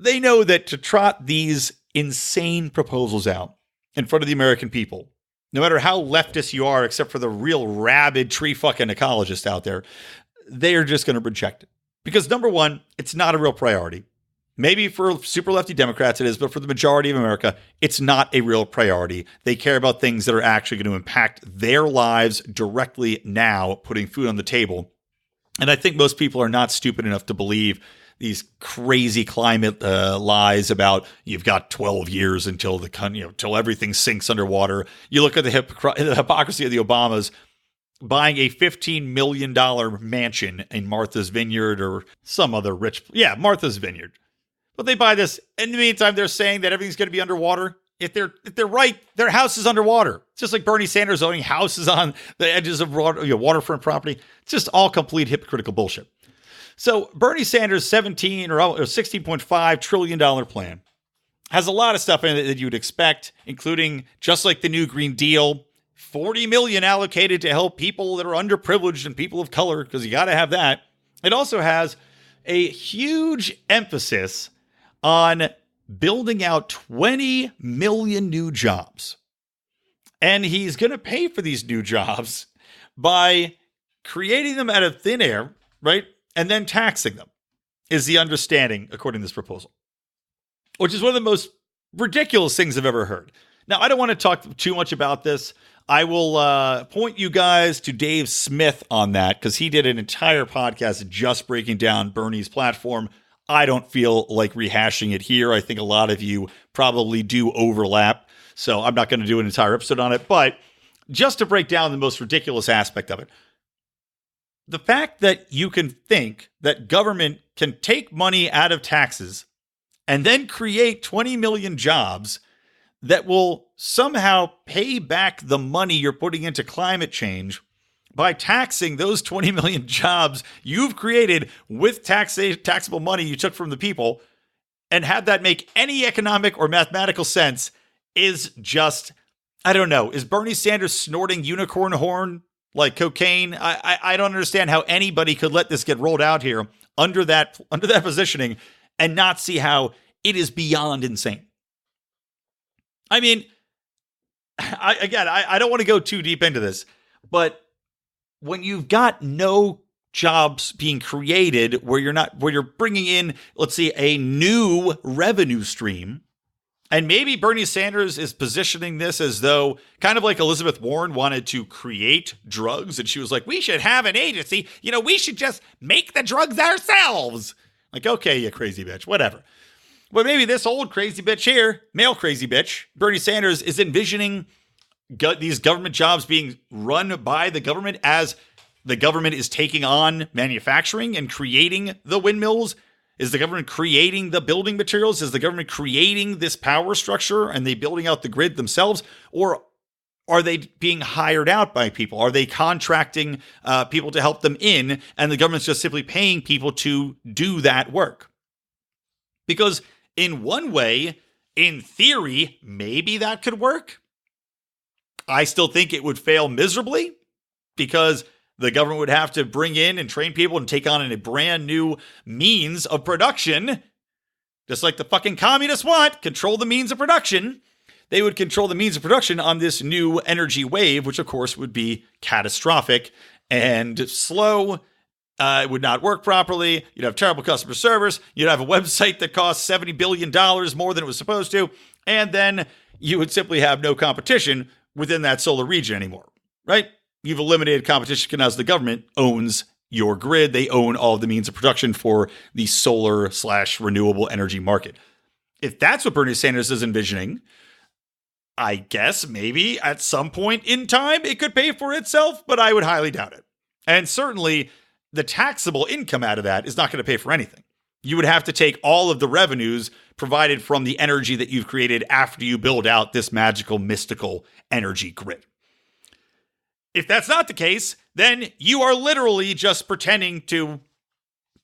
They know that to trot these insane proposals out in front of the American people, no matter how leftist you are, except for the real rabid tree fucking ecologists out there, they are just going to reject it. Because number one, it's not a real priority. Maybe for super lefty Democrats it is, but for the majority of America, it's not a real priority. They care about things that are actually going to impact their lives directly now, putting food on the table. And I think most people are not stupid enough to believe these crazy climate lies about you've got 12 years until until everything sinks underwater. You look at the hypocrisy of the Obamas buying a $15 million mansion in Martha's Vineyard or some other Martha's Vineyard. But they buy this. In the meantime, they're saying that everything's going to be underwater. If they're right, their house is underwater. It's just like Bernie Sanders owning houses on the edges of waterfront property. It's just all complete hypocritical bullshit. So Bernie Sanders' $16.5 trillion plan has a lot of stuff in it that you'd expect, including, just like the new Green Deal, $40 million allocated to help people that are underprivileged and people of color, because you got to have that. It also has a huge emphasis on building out 20 million new jobs. And he's going to pay for these new jobs by creating them out of thin air, right? And then taxing them, is the understanding according to this proposal, which is one of the most ridiculous things I've ever heard. Now, I don't want to talk too much about this. I will point you guys to Dave Smith on that, because he did an entire podcast just breaking down Bernie's platform. I don't feel like rehashing it here. I think a lot of you probably do overlap, so I'm not going to do an entire episode on it. But just to break down the most ridiculous aspect of it, the fact that you can think that government can take money out of taxes and then create 20 million jobs that will somehow pay back the money you're putting into climate change by taxing those 20 million jobs you've created with taxable money you took from the people, and have that make any economic or mathematical sense, is just, I don't know. Is Bernie Sanders snorting unicorn horn like cocaine? I don't understand how anybody could let this get rolled out here under that positioning and not see how it is beyond insane. I mean, I don't want to go too deep into this, but when you've got no jobs being created, where you're bringing in, let's see, a new revenue stream, and maybe Bernie Sanders is positioning this as though, kind of like Elizabeth Warren wanted to create drugs, and she was like, we should have an agency, we should just make the drugs ourselves. Like, okay, you crazy bitch, whatever. But maybe this old crazy bitch here, male crazy bitch, Bernie Sanders, is envisioning these government jobs being run by the government, as the government is taking on manufacturing and creating the windmills. Is the government creating the building materials? Is the government creating this power structure and they building out the grid themselves? Or are they being hired out by people? Are they contracting people to help them in, and the government's just simply paying people to do that work? Because in one way, in theory, maybe that could work. I still think it would fail miserably, because the government would have to bring in and train people and take on a brand new means of production, just like the fucking communists want, control the means of production. They would control the means of production on this new energy wave, which of course would be catastrophic and slow. It would not work properly. You'd have terrible customer service. You'd have a website that costs $70 billion more than it was supposed to. And then you would simply have no competition within that solar region anymore, right? You've eliminated competition because the government owns your grid. They own all of the means of production for the solar/renewable energy market. If that's what Bernie Sanders is envisioning, I guess maybe at some point in time it could pay for itself, but I would highly doubt it. And certainly the taxable income out of that is not going to pay for anything. You would have to take all of the revenues provided from the energy that you've created after you build out this magical, mystical energy grid. If that's not the case, then you are literally just pretending to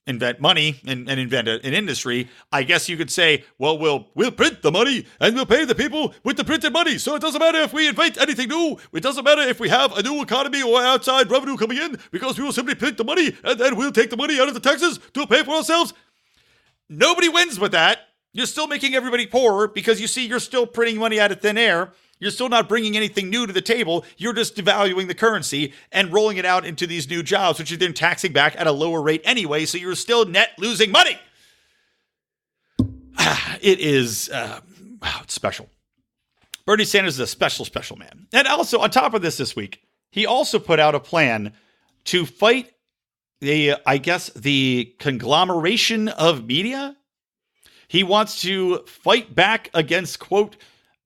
invent money and invent an industry. I guess you could say, well, we'll print the money and we'll pay the people with the printed money. So it doesn't matter if we invent anything new. It doesn't matter if we have a new economy or outside revenue coming in, because we will simply print the money and then we'll take the money out of the taxes to pay for ourselves. Nobody wins with that. You're still making everybody poorer, because you see, you're still printing money out of thin air. You're still not bringing anything new to the table. You're just devaluing the currency and rolling it out into these new jobs, which you're then taxing back at a lower rate anyway. So you're still net losing money. It is, it's special. Bernie Sanders is a special, special man. And also, on top of this week, he also put out a plan to fight the conglomeration of media. He wants to fight back against, quote,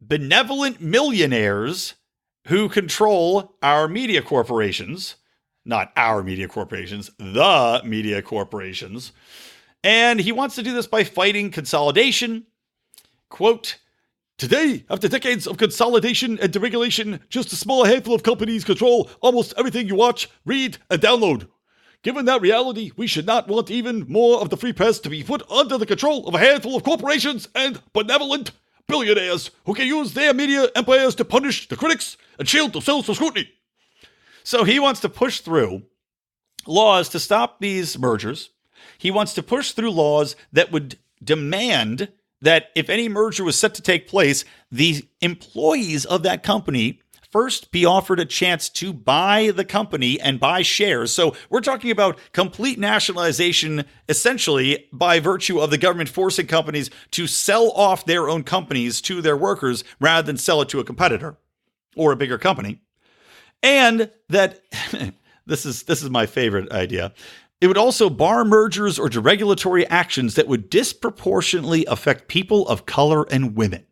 benevolent millionaires who control our media corporations. Not our media corporations, the media corporations. And he wants to do this by fighting consolidation. Quote, today, after decades of consolidation and deregulation, just a small handful of companies control almost everything you watch, read, and download. Given that reality, we should not want even more of the free press to be put under the control of a handful of corporations and benevolent billionaires who can use their media empires to punish the critics and shield themselves from scrutiny. So he wants to push through laws to stop these mergers. He wants to push through laws that would demand that if any merger was set to take place, the employees of that company first be offered a chance to buy the company and buy shares. So we're talking about complete nationalization, essentially by virtue of the government forcing companies to sell off their own companies to their workers rather than sell it to a competitor or a bigger company. And that this is my favorite idea. It would also bar mergers or deregulatory actions that would disproportionately affect people of color and women.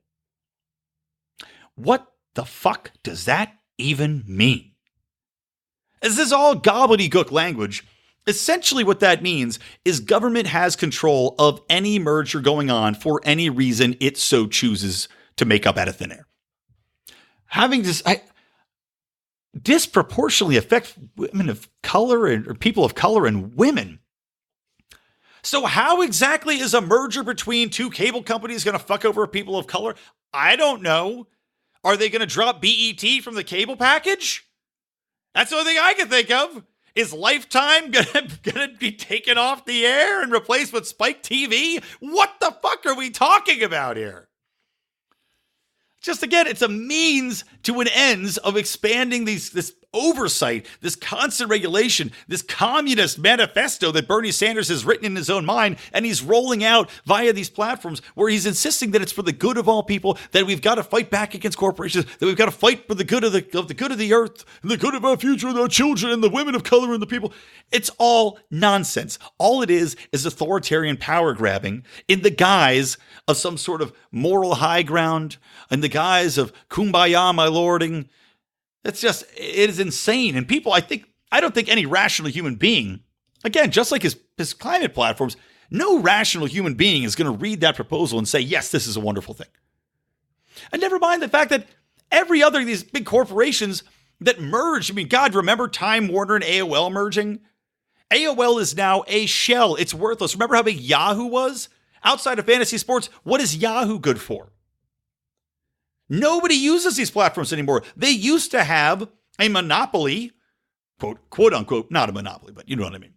What the fuck does that even mean? As this is all gobbledygook language, essentially what that means is government has control of any merger going on for any reason it so chooses to make up out of thin air. Having this disproportionately affect women of color or people of color and women. So how exactly is a merger between two cable companies going to fuck over people of color? I don't know. Are they going to drop BET from the cable package? That's the only thing I can think of. Is Lifetime going to be taken off the air and replaced with Spike TV? What the fuck are we talking about here? Just again, it's a means to an ends of expanding this oversight, this constant regulation, this communist manifesto that Bernie Sanders has written in his own mind, and he's rolling out via these platforms where he's insisting that it's for the good of all people, that we've got to fight back against corporations, that we've got to fight for the good of the good of the earth, and the good of our future, and our children, and the women of color, and the people. It's all nonsense. All it is authoritarian power grabbing in the guise of some sort of moral high ground, in the guise of kumbaya, my lording. It is insane. And people, I don't think any rational human being, again, just like his climate platforms, no rational human being is going to read that proposal and say, yes, this is a wonderful thing. And never mind the fact that every other of these big corporations that merge, I mean, God, remember Time Warner and AOL merging? AOL is now a shell. It's worthless. Remember how big Yahoo was? Outside of fantasy sports, what is Yahoo good for? Nobody uses these platforms anymore. They used to have a monopoly, quote unquote, not a monopoly, but you know what I mean.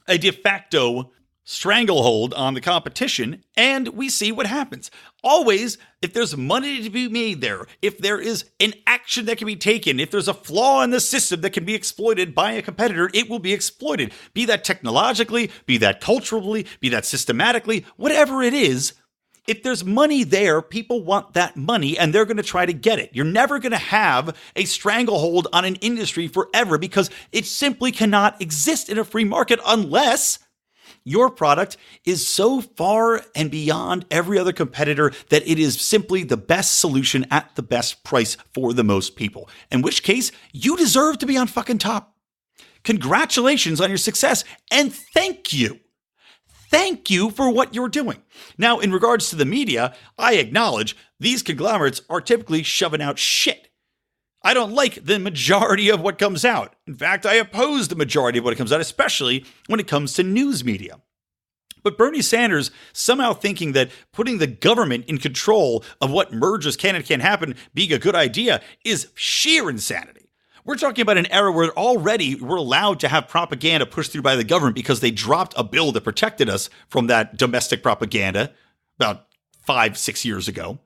A de facto stranglehold on the competition, and we see what happens. Always, if there's money to be made there, if there is an action that can be taken, if there's a flaw in the system that can be exploited by a competitor, it will be exploited. Be that technologically, be that culturally, be that systematically, whatever it is. If there's money there, people want that money and they're going to try to get it. You're never going to have a stranglehold on an industry forever because it simply cannot exist in a free market unless your product is so far and beyond every other competitor that it is simply the best solution at the best price for the most people. In which case, you deserve to be on fucking top. Congratulations on your success and thank you. Thank you for what you're doing. Now, in regards to the media, I acknowledge these conglomerates are typically shoving out shit. I don't like the majority of what comes out. In fact, I oppose the majority of what comes out, especially when it comes to news media. But Bernie Sanders somehow thinking that putting the government in control of what mergers can and can't happen being a good idea is sheer insanity. We're talking about an era where already we're allowed to have propaganda pushed through by the government because they dropped a bill that protected us from that domestic propaganda about 5-6 years ago.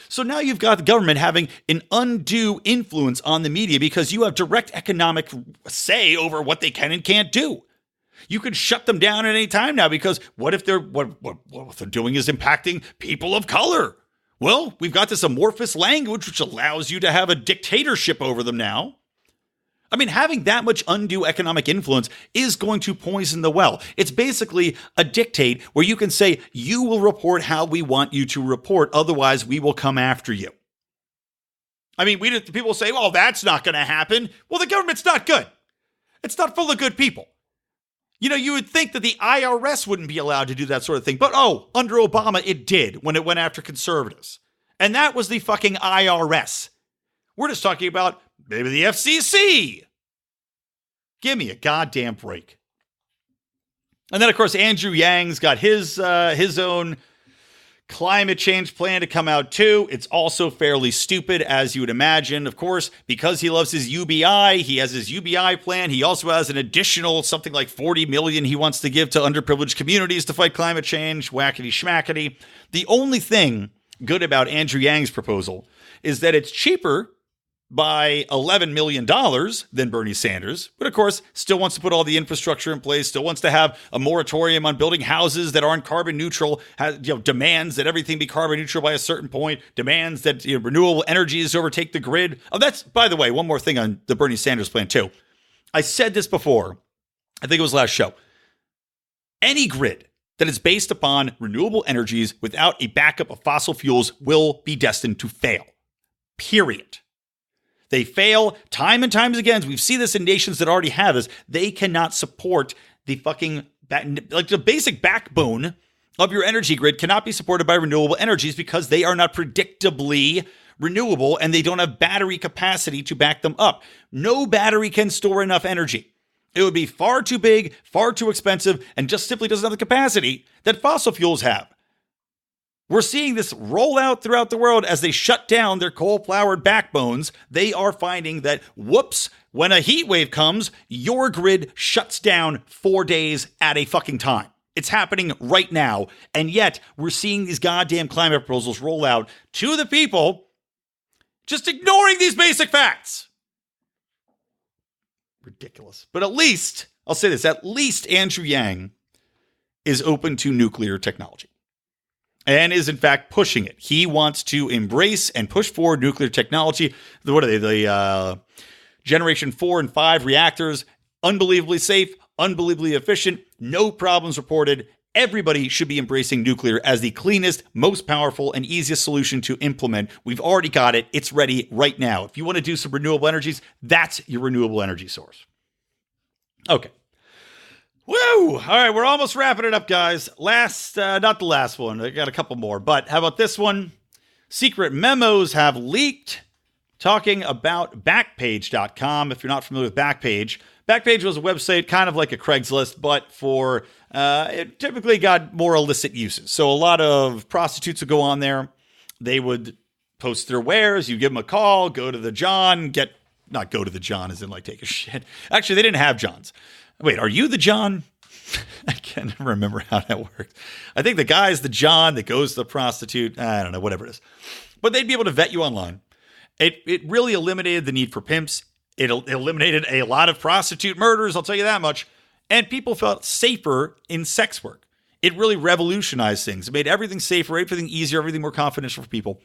So now you've got the government having an undue influence on the media because you have direct economic say over what they can and can't do. You could shut them down at any time now because what if what they're doing is impacting people of color? Well, we've got this amorphous language which allows you to have a dictatorship over them now. I mean, having that much undue economic influence is going to poison the well. It's basically a dictate where you can say, you will report how we want you to report, otherwise we will come after you. I mean, people say, well, that's not going to happen. Well, the government's not good. It's not full of good people. You know, you would think that the IRS wouldn't be allowed to do that sort of thing. But, under Obama, it did when it went after conservatives. And that was the fucking IRS. We're just talking about maybe the FCC. Give me a goddamn break. And then, of course, Andrew Yang's got his own climate change plan to come out too. It's also fairly stupid, as you would imagine. Of course, because he loves his UBI, he has his UBI plan. He also has an additional something like $40 million he wants to give to underprivileged communities to fight climate change. Whackety schmackety. The only thing good about Andrew Yang's proposal is that it's cheaper by $11 million than Bernie Sanders, but of course still wants to put all the infrastructure in place, still wants to have a moratorium on building houses that aren't carbon neutral, has, demands that everything be carbon neutral by a certain point, demands that renewable energies overtake the grid. Oh, that's, by the way, one more thing on the Bernie Sanders plan too. I said this before, I think it was last show. Any grid that is based upon renewable energies without a backup of fossil fuels will be destined to fail. Period. They fail time and time again. We've seen this in nations that already have this. They cannot support the fucking, like the basic backbone of your energy grid cannot be supported by renewable energies because they are not predictably renewable and they don't have battery capacity to back them up. No battery can store enough energy. It would be far too big, far too expensive, and just simply doesn't have the capacity that fossil fuels have. We're seeing this roll out throughout the world as they shut down their coal-powered backbones. They are finding that, whoops, when a heat wave comes, your grid shuts down 4 days at a fucking time. It's happening right now. And yet, we're seeing these goddamn climate proposals roll out to the people, just ignoring these basic facts. Ridiculous. But at least, I'll say this, at least Andrew Yang is open to nuclear technology. And is, in fact, pushing it. He wants to embrace and push forward nuclear technology. What are they? The Generation 4 and 5 reactors. Unbelievably safe, unbelievably efficient, no problems reported. Everybody should be embracing nuclear as the cleanest, most powerful, and easiest solution to implement. We've already got it. It's ready right now. If you want to do some renewable energies, that's your renewable energy source. Okay. Woo! All right, we're almost wrapping it up, guys. Not the last one. I got a couple more, but how about this one? Secret memos have leaked talking about Backpage.com. If you're not familiar with Backpage, Backpage was a website kind of like a Craigslist, but for it typically got more illicit uses. So a lot of prostitutes would go on there. They would post their wares. You give them a call, go to the John, not go to the John as in like take a shit. Actually, they didn't have Johns. Wait, are you the John? I can't remember how that worked. I think the guy's the John that goes to the prostitute. I don't know, whatever it is. But they'd be able to vet you online. It really eliminated the need for pimps. It eliminated a lot of prostitute murders, I'll tell you that much. And people felt safer in sex work. It really revolutionized things. It made everything safer, everything easier, everything more confidential for people.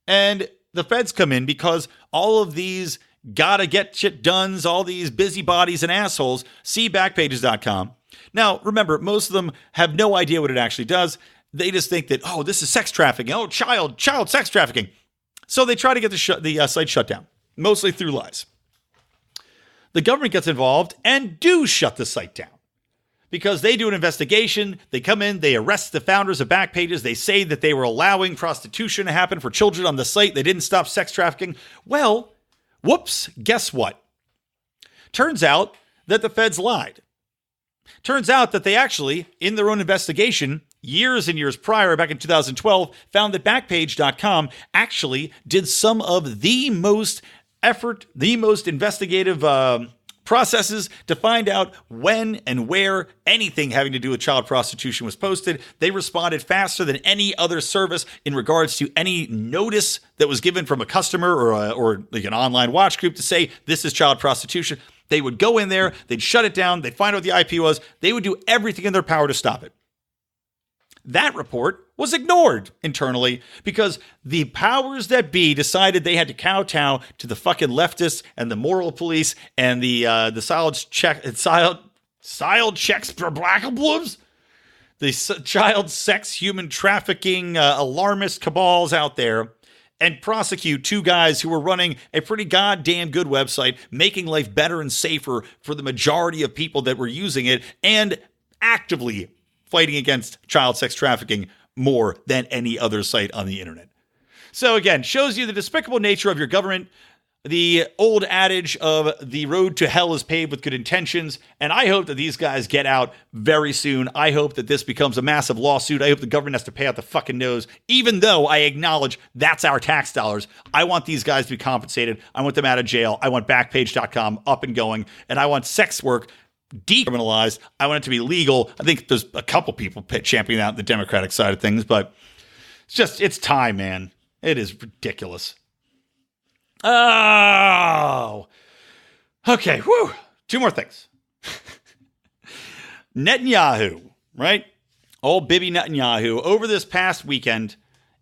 And the feds come in because all of these gotta get shit done, all these busybodies and assholes see Backpages.com. Now, remember, most of them have no idea what it actually does. They just think that, oh, this is sex trafficking. Oh, child sex trafficking. So they try to get the site shut down, mostly through lies. The government gets involved and do shut the site down because they do an investigation. They come in, they arrest the founders of Backpages. They say that they were allowing prostitution to happen for children on the site. They didn't stop sex trafficking. Well, whoops, guess what? Turns out that the feds lied. Turns out that they actually, in their own investigation, years and years prior, back in 2012, found that Backpage.com actually did some of the most investigative processes to find out when and where anything having to do with child prostitution was posted. They responded faster than any other service in regards to any notice that was given from a customer or like an online watch group to say this is child prostitution. They would go in there, they'd shut it down, they'd find out what the IP was, they would do everything in their power to stop it. That report was ignored internally because the powers that be decided they had to kowtow to the fucking leftists and the moral police and the child checks for black bloods, the child sex human trafficking alarmist cabals out there, and prosecute two guys who were running a pretty goddamn good website, making life better and safer for the majority of people that were using it, and actively fighting against child sex trafficking more than any other site on the internet. So again, shows you the despicable nature of your government. the old adage of the road to hell is paved with good intentions, and I hope that these guys get out very soon. I hope that this becomes a massive lawsuit. I hope the government has to pay out the fucking nose, even though I acknowledge that's our tax dollars. I want these guys to be compensated. I want them out of jail. I want Backpage.com up and going, and I want sex work decriminalized. I want it to be legal. I think there's a couple people championing that on the Democratic side of things, but it's time, man. It is ridiculous. Oh, okay. Whew. Two more things. Netanyahu, right? Old Bibi Netanyahu. Over this past weekend,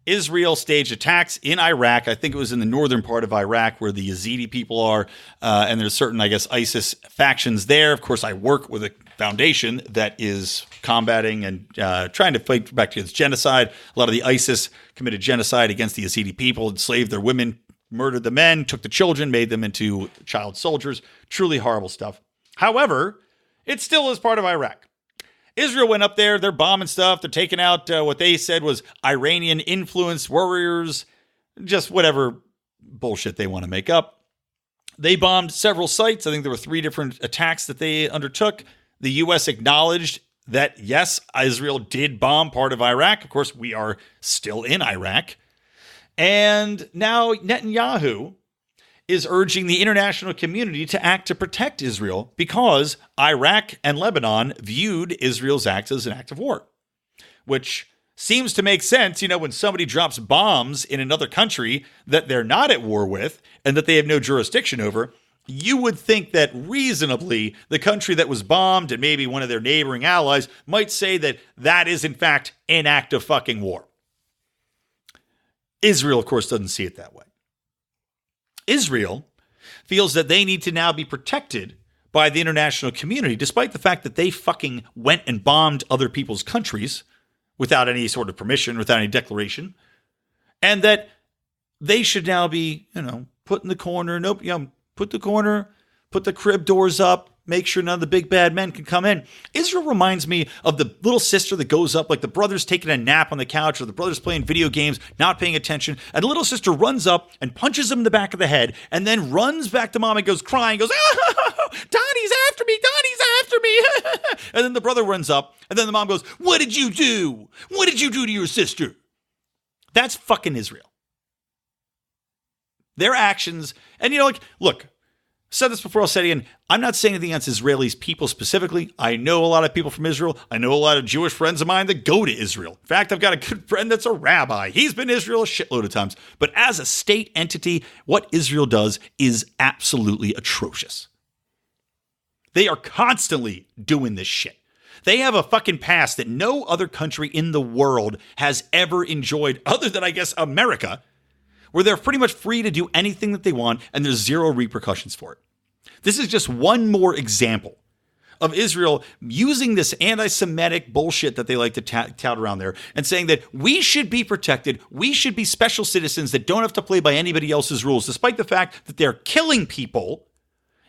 Israel staged attacks in Iraq. I think it was in the northern part of Iraq where the Yazidi people are. And there's certain, I guess, ISIS factions there. Of course, I work with a foundation that is combating and trying to fight back against genocide. A lot of the ISIS committed genocide against the Yazidi people, enslaved their women, murdered the men, took the children, made them into child soldiers. Truly horrible stuff. However, it still is part of Iraq. Israel went up there. They're bombing stuff. They're taking out what they said was Iranian-influenced warriors, just whatever bullshit they want to make up. They bombed several sites. I think there were 3 different attacks that they undertook. The U.S. acknowledged that, yes, Israel did bomb part of Iraq. Of course, we are still in Iraq. And now Netanyahu is urging the international community to act to protect Israel because Iraq and Lebanon viewed Israel's act as an act of war, which seems to make sense, when somebody drops bombs in another country that they're not at war with and that they have no jurisdiction over. You would think that reasonably the country that was bombed and maybe one of their neighboring allies might say that that is in fact an act of fucking war. Israel, of course, doesn't see it that way. Israel feels that they need to now be protected by the international community, despite the fact that they fucking went and bombed other people's countries without any sort of permission, without any declaration, and that they should now be, put in the corner. Nope, put the crib doors up. Make sure none of the big bad men can come in. Israel reminds me of the little sister that goes up, like the brother's taking a nap on the couch or the brother's playing video games, not paying attention. And the little sister runs up and punches him in the back of the head and then runs back to mom and goes crying, goes, "Oh, Donnie's after me, Donnie's after me." And then the brother runs up and then the mom goes, "What did you do? What did you do to your sister?" That's fucking Israel. Their actions, and look, said this before, I'll say it again. I'm not saying anything against Israelis people specifically. I know a lot of people from Israel. I know a lot of Jewish friends of mine that go to Israel. In fact, I've got a good friend that's a rabbi. He's been to Israel a shitload of times. But as a state entity, what Israel does is absolutely atrocious. They are constantly doing this shit. They have a fucking past that no other country in the world has ever enjoyed, other than, I guess, America, where they're pretty much free to do anything that they want and there's zero repercussions for it. This is just one more example of Israel using this anti-Semitic bullshit that they like to tout around there and saying that we should be protected, we should be special citizens that don't have to play by anybody else's rules, despite the fact that they're killing people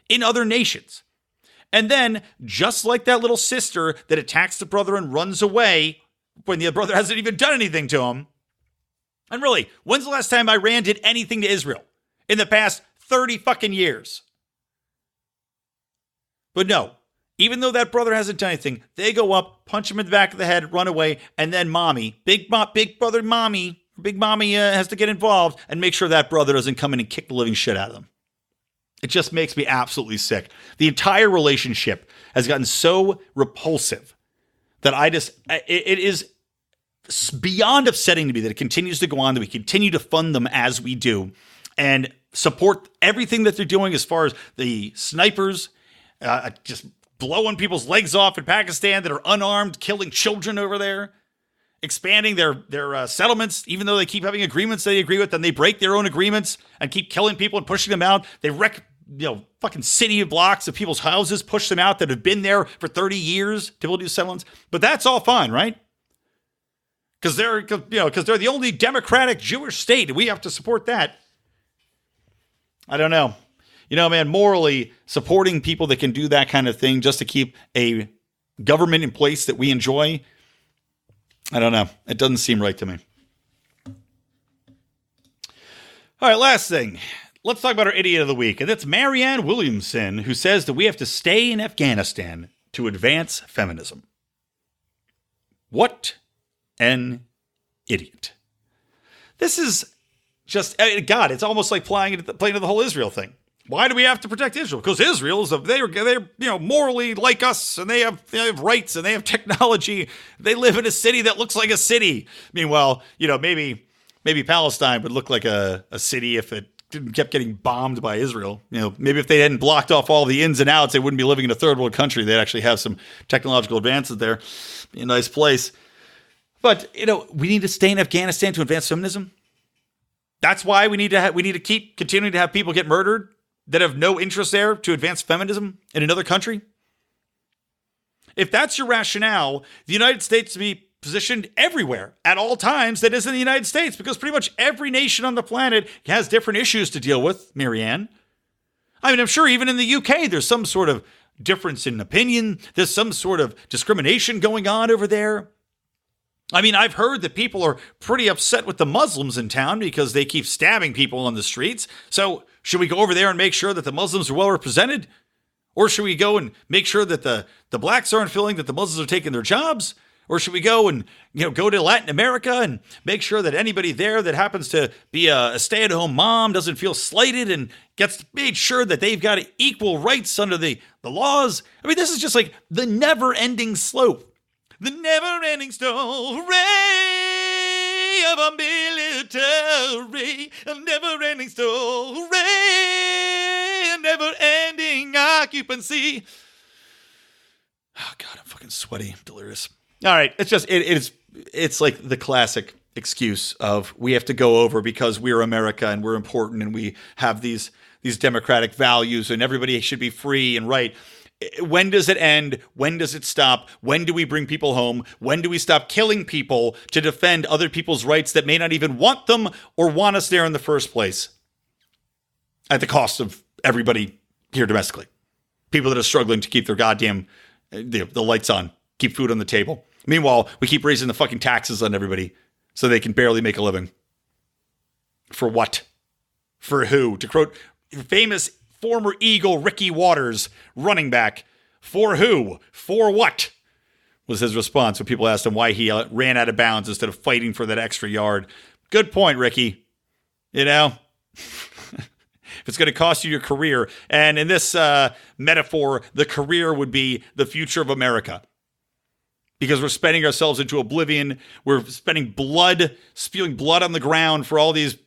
in other nations. And then, just like that little sister that attacks the brother and runs away when the brother hasn't even done anything to him. And really, when's the last time Iran did anything to Israel? In the past 30 fucking years. But no, even though that brother hasn't done anything, they go up, punch him in the back of the head, run away, and then big brother mommy has to get involved and make sure that brother doesn't come in and kick the living shit out of them. It just makes me absolutely sick. The entire relationship has gotten so repulsive that it is beyond upsetting to me that it continues to go on, that we continue to fund them as we do and support everything that they're doing as far as the snipers just blowing people's legs off in Pakistan that are unarmed, killing children over there, expanding their settlements, even though they keep having agreements they agree with, then they break their own agreements and keep killing people and pushing them out. They wreck fucking city blocks of people's houses, push them out that have been there for 30 years to build new settlements. But that's all fine, right? Because they're the only democratic Jewish state, and we have to support that. I don't know. Man, morally, supporting people that can do that kind of thing just to keep a government in place that we enjoy, I don't know. It doesn't seem right to me. All right, last thing. let's talk about our idiot of the week. And that's Marianne Williamson, who says that we have to stay in Afghanistan to advance feminism. What an idiot. This is just, God, it's almost like playing into the whole Israel thing. Why do we have to protect Israel? Because Israel is they're morally like us, and they have rights, and they have technology. They live in a city that looks like a city. Meanwhile, maybe Palestine would look like a city if it kept getting bombed by Israel. Maybe if they hadn't blocked off all the ins and outs, they wouldn't be living in a third world country. They'd actually have some technological advances there. Be a nice place. But we need to stay in Afghanistan to advance feminism. That's why we need to keep continuing to have people get murdered that have no interest there to advance feminism in another country. If that's your rationale, the United States to be positioned everywhere at all times that isn't the United States, because pretty much every nation on the planet has different issues to deal with, Marianne. I mean, I'm sure even in the UK, there's some sort of difference in opinion. There's some sort of discrimination going on over there. I mean, I've heard that people are pretty upset with the Muslims in town because they keep stabbing people on the streets. So should we go over there and make sure that the Muslims are well represented? Or should we go and make sure that the blacks aren't feeling that the Muslims are taking their jobs? Or should we go and go to Latin America and make sure that anybody there that happens to be a stay-at-home mom doesn't feel slighted and gets made sure that they've got equal rights under the laws? I mean, this is just like the never-ending slope. The never-ending story of a military, a never-ending story, a never-ending occupancy. Oh, God, I'm fucking sweaty, delirious. All right, it's like the classic excuse of we have to go over because we're America and we're important and we have these democratic values and everybody should be free and right. When does it end? When does it stop? When do we bring people home? When do we stop killing people to defend other people's rights that may not even want them or want us there in the first place? At the cost of everybody here domestically. People that are struggling to keep their goddamn the lights on, keep food on the table. Meanwhile, we keep raising the fucking taxes on everybody so they can barely make a living. For what? For who? To quote famous former Eagle Ricky Waters, running back, for who? For what? Was his response when people asked him why he ran out of bounds instead of fighting for that extra yard. Good point, Ricky. If it's going to cost you your career, and in this metaphor, the career would be the future of America. Because we're spending ourselves into oblivion. We're spending blood, spewing blood on the ground for all these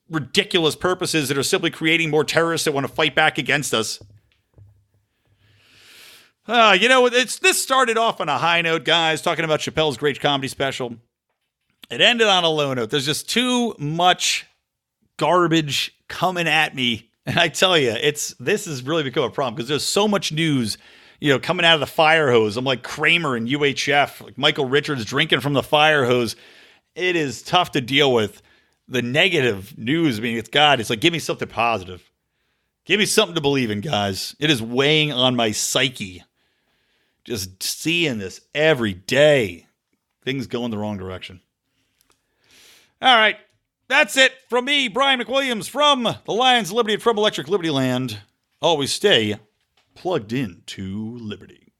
ridiculous purposes that are simply creating more terrorists that want to fight back against us. This started off on a high note, guys, talking about Chappelle's great comedy special. It ended on a low note. There's just too much garbage coming at me. And I tell you, this has really become a problem because there's so much news, coming out of the fire hose. I'm like Kramer and UHF, like Michael Richards drinking from the fire hose. It is tough to deal with. The negative news, it's like, give me something positive. Give me something to believe in, guys. It is weighing on my psyche. Just seeing this every day. Things going the wrong direction. All right. That's it from me, Brian McWilliams, from the Lions of Liberty and from Electric Libertyland. Always stay plugged in to Liberty.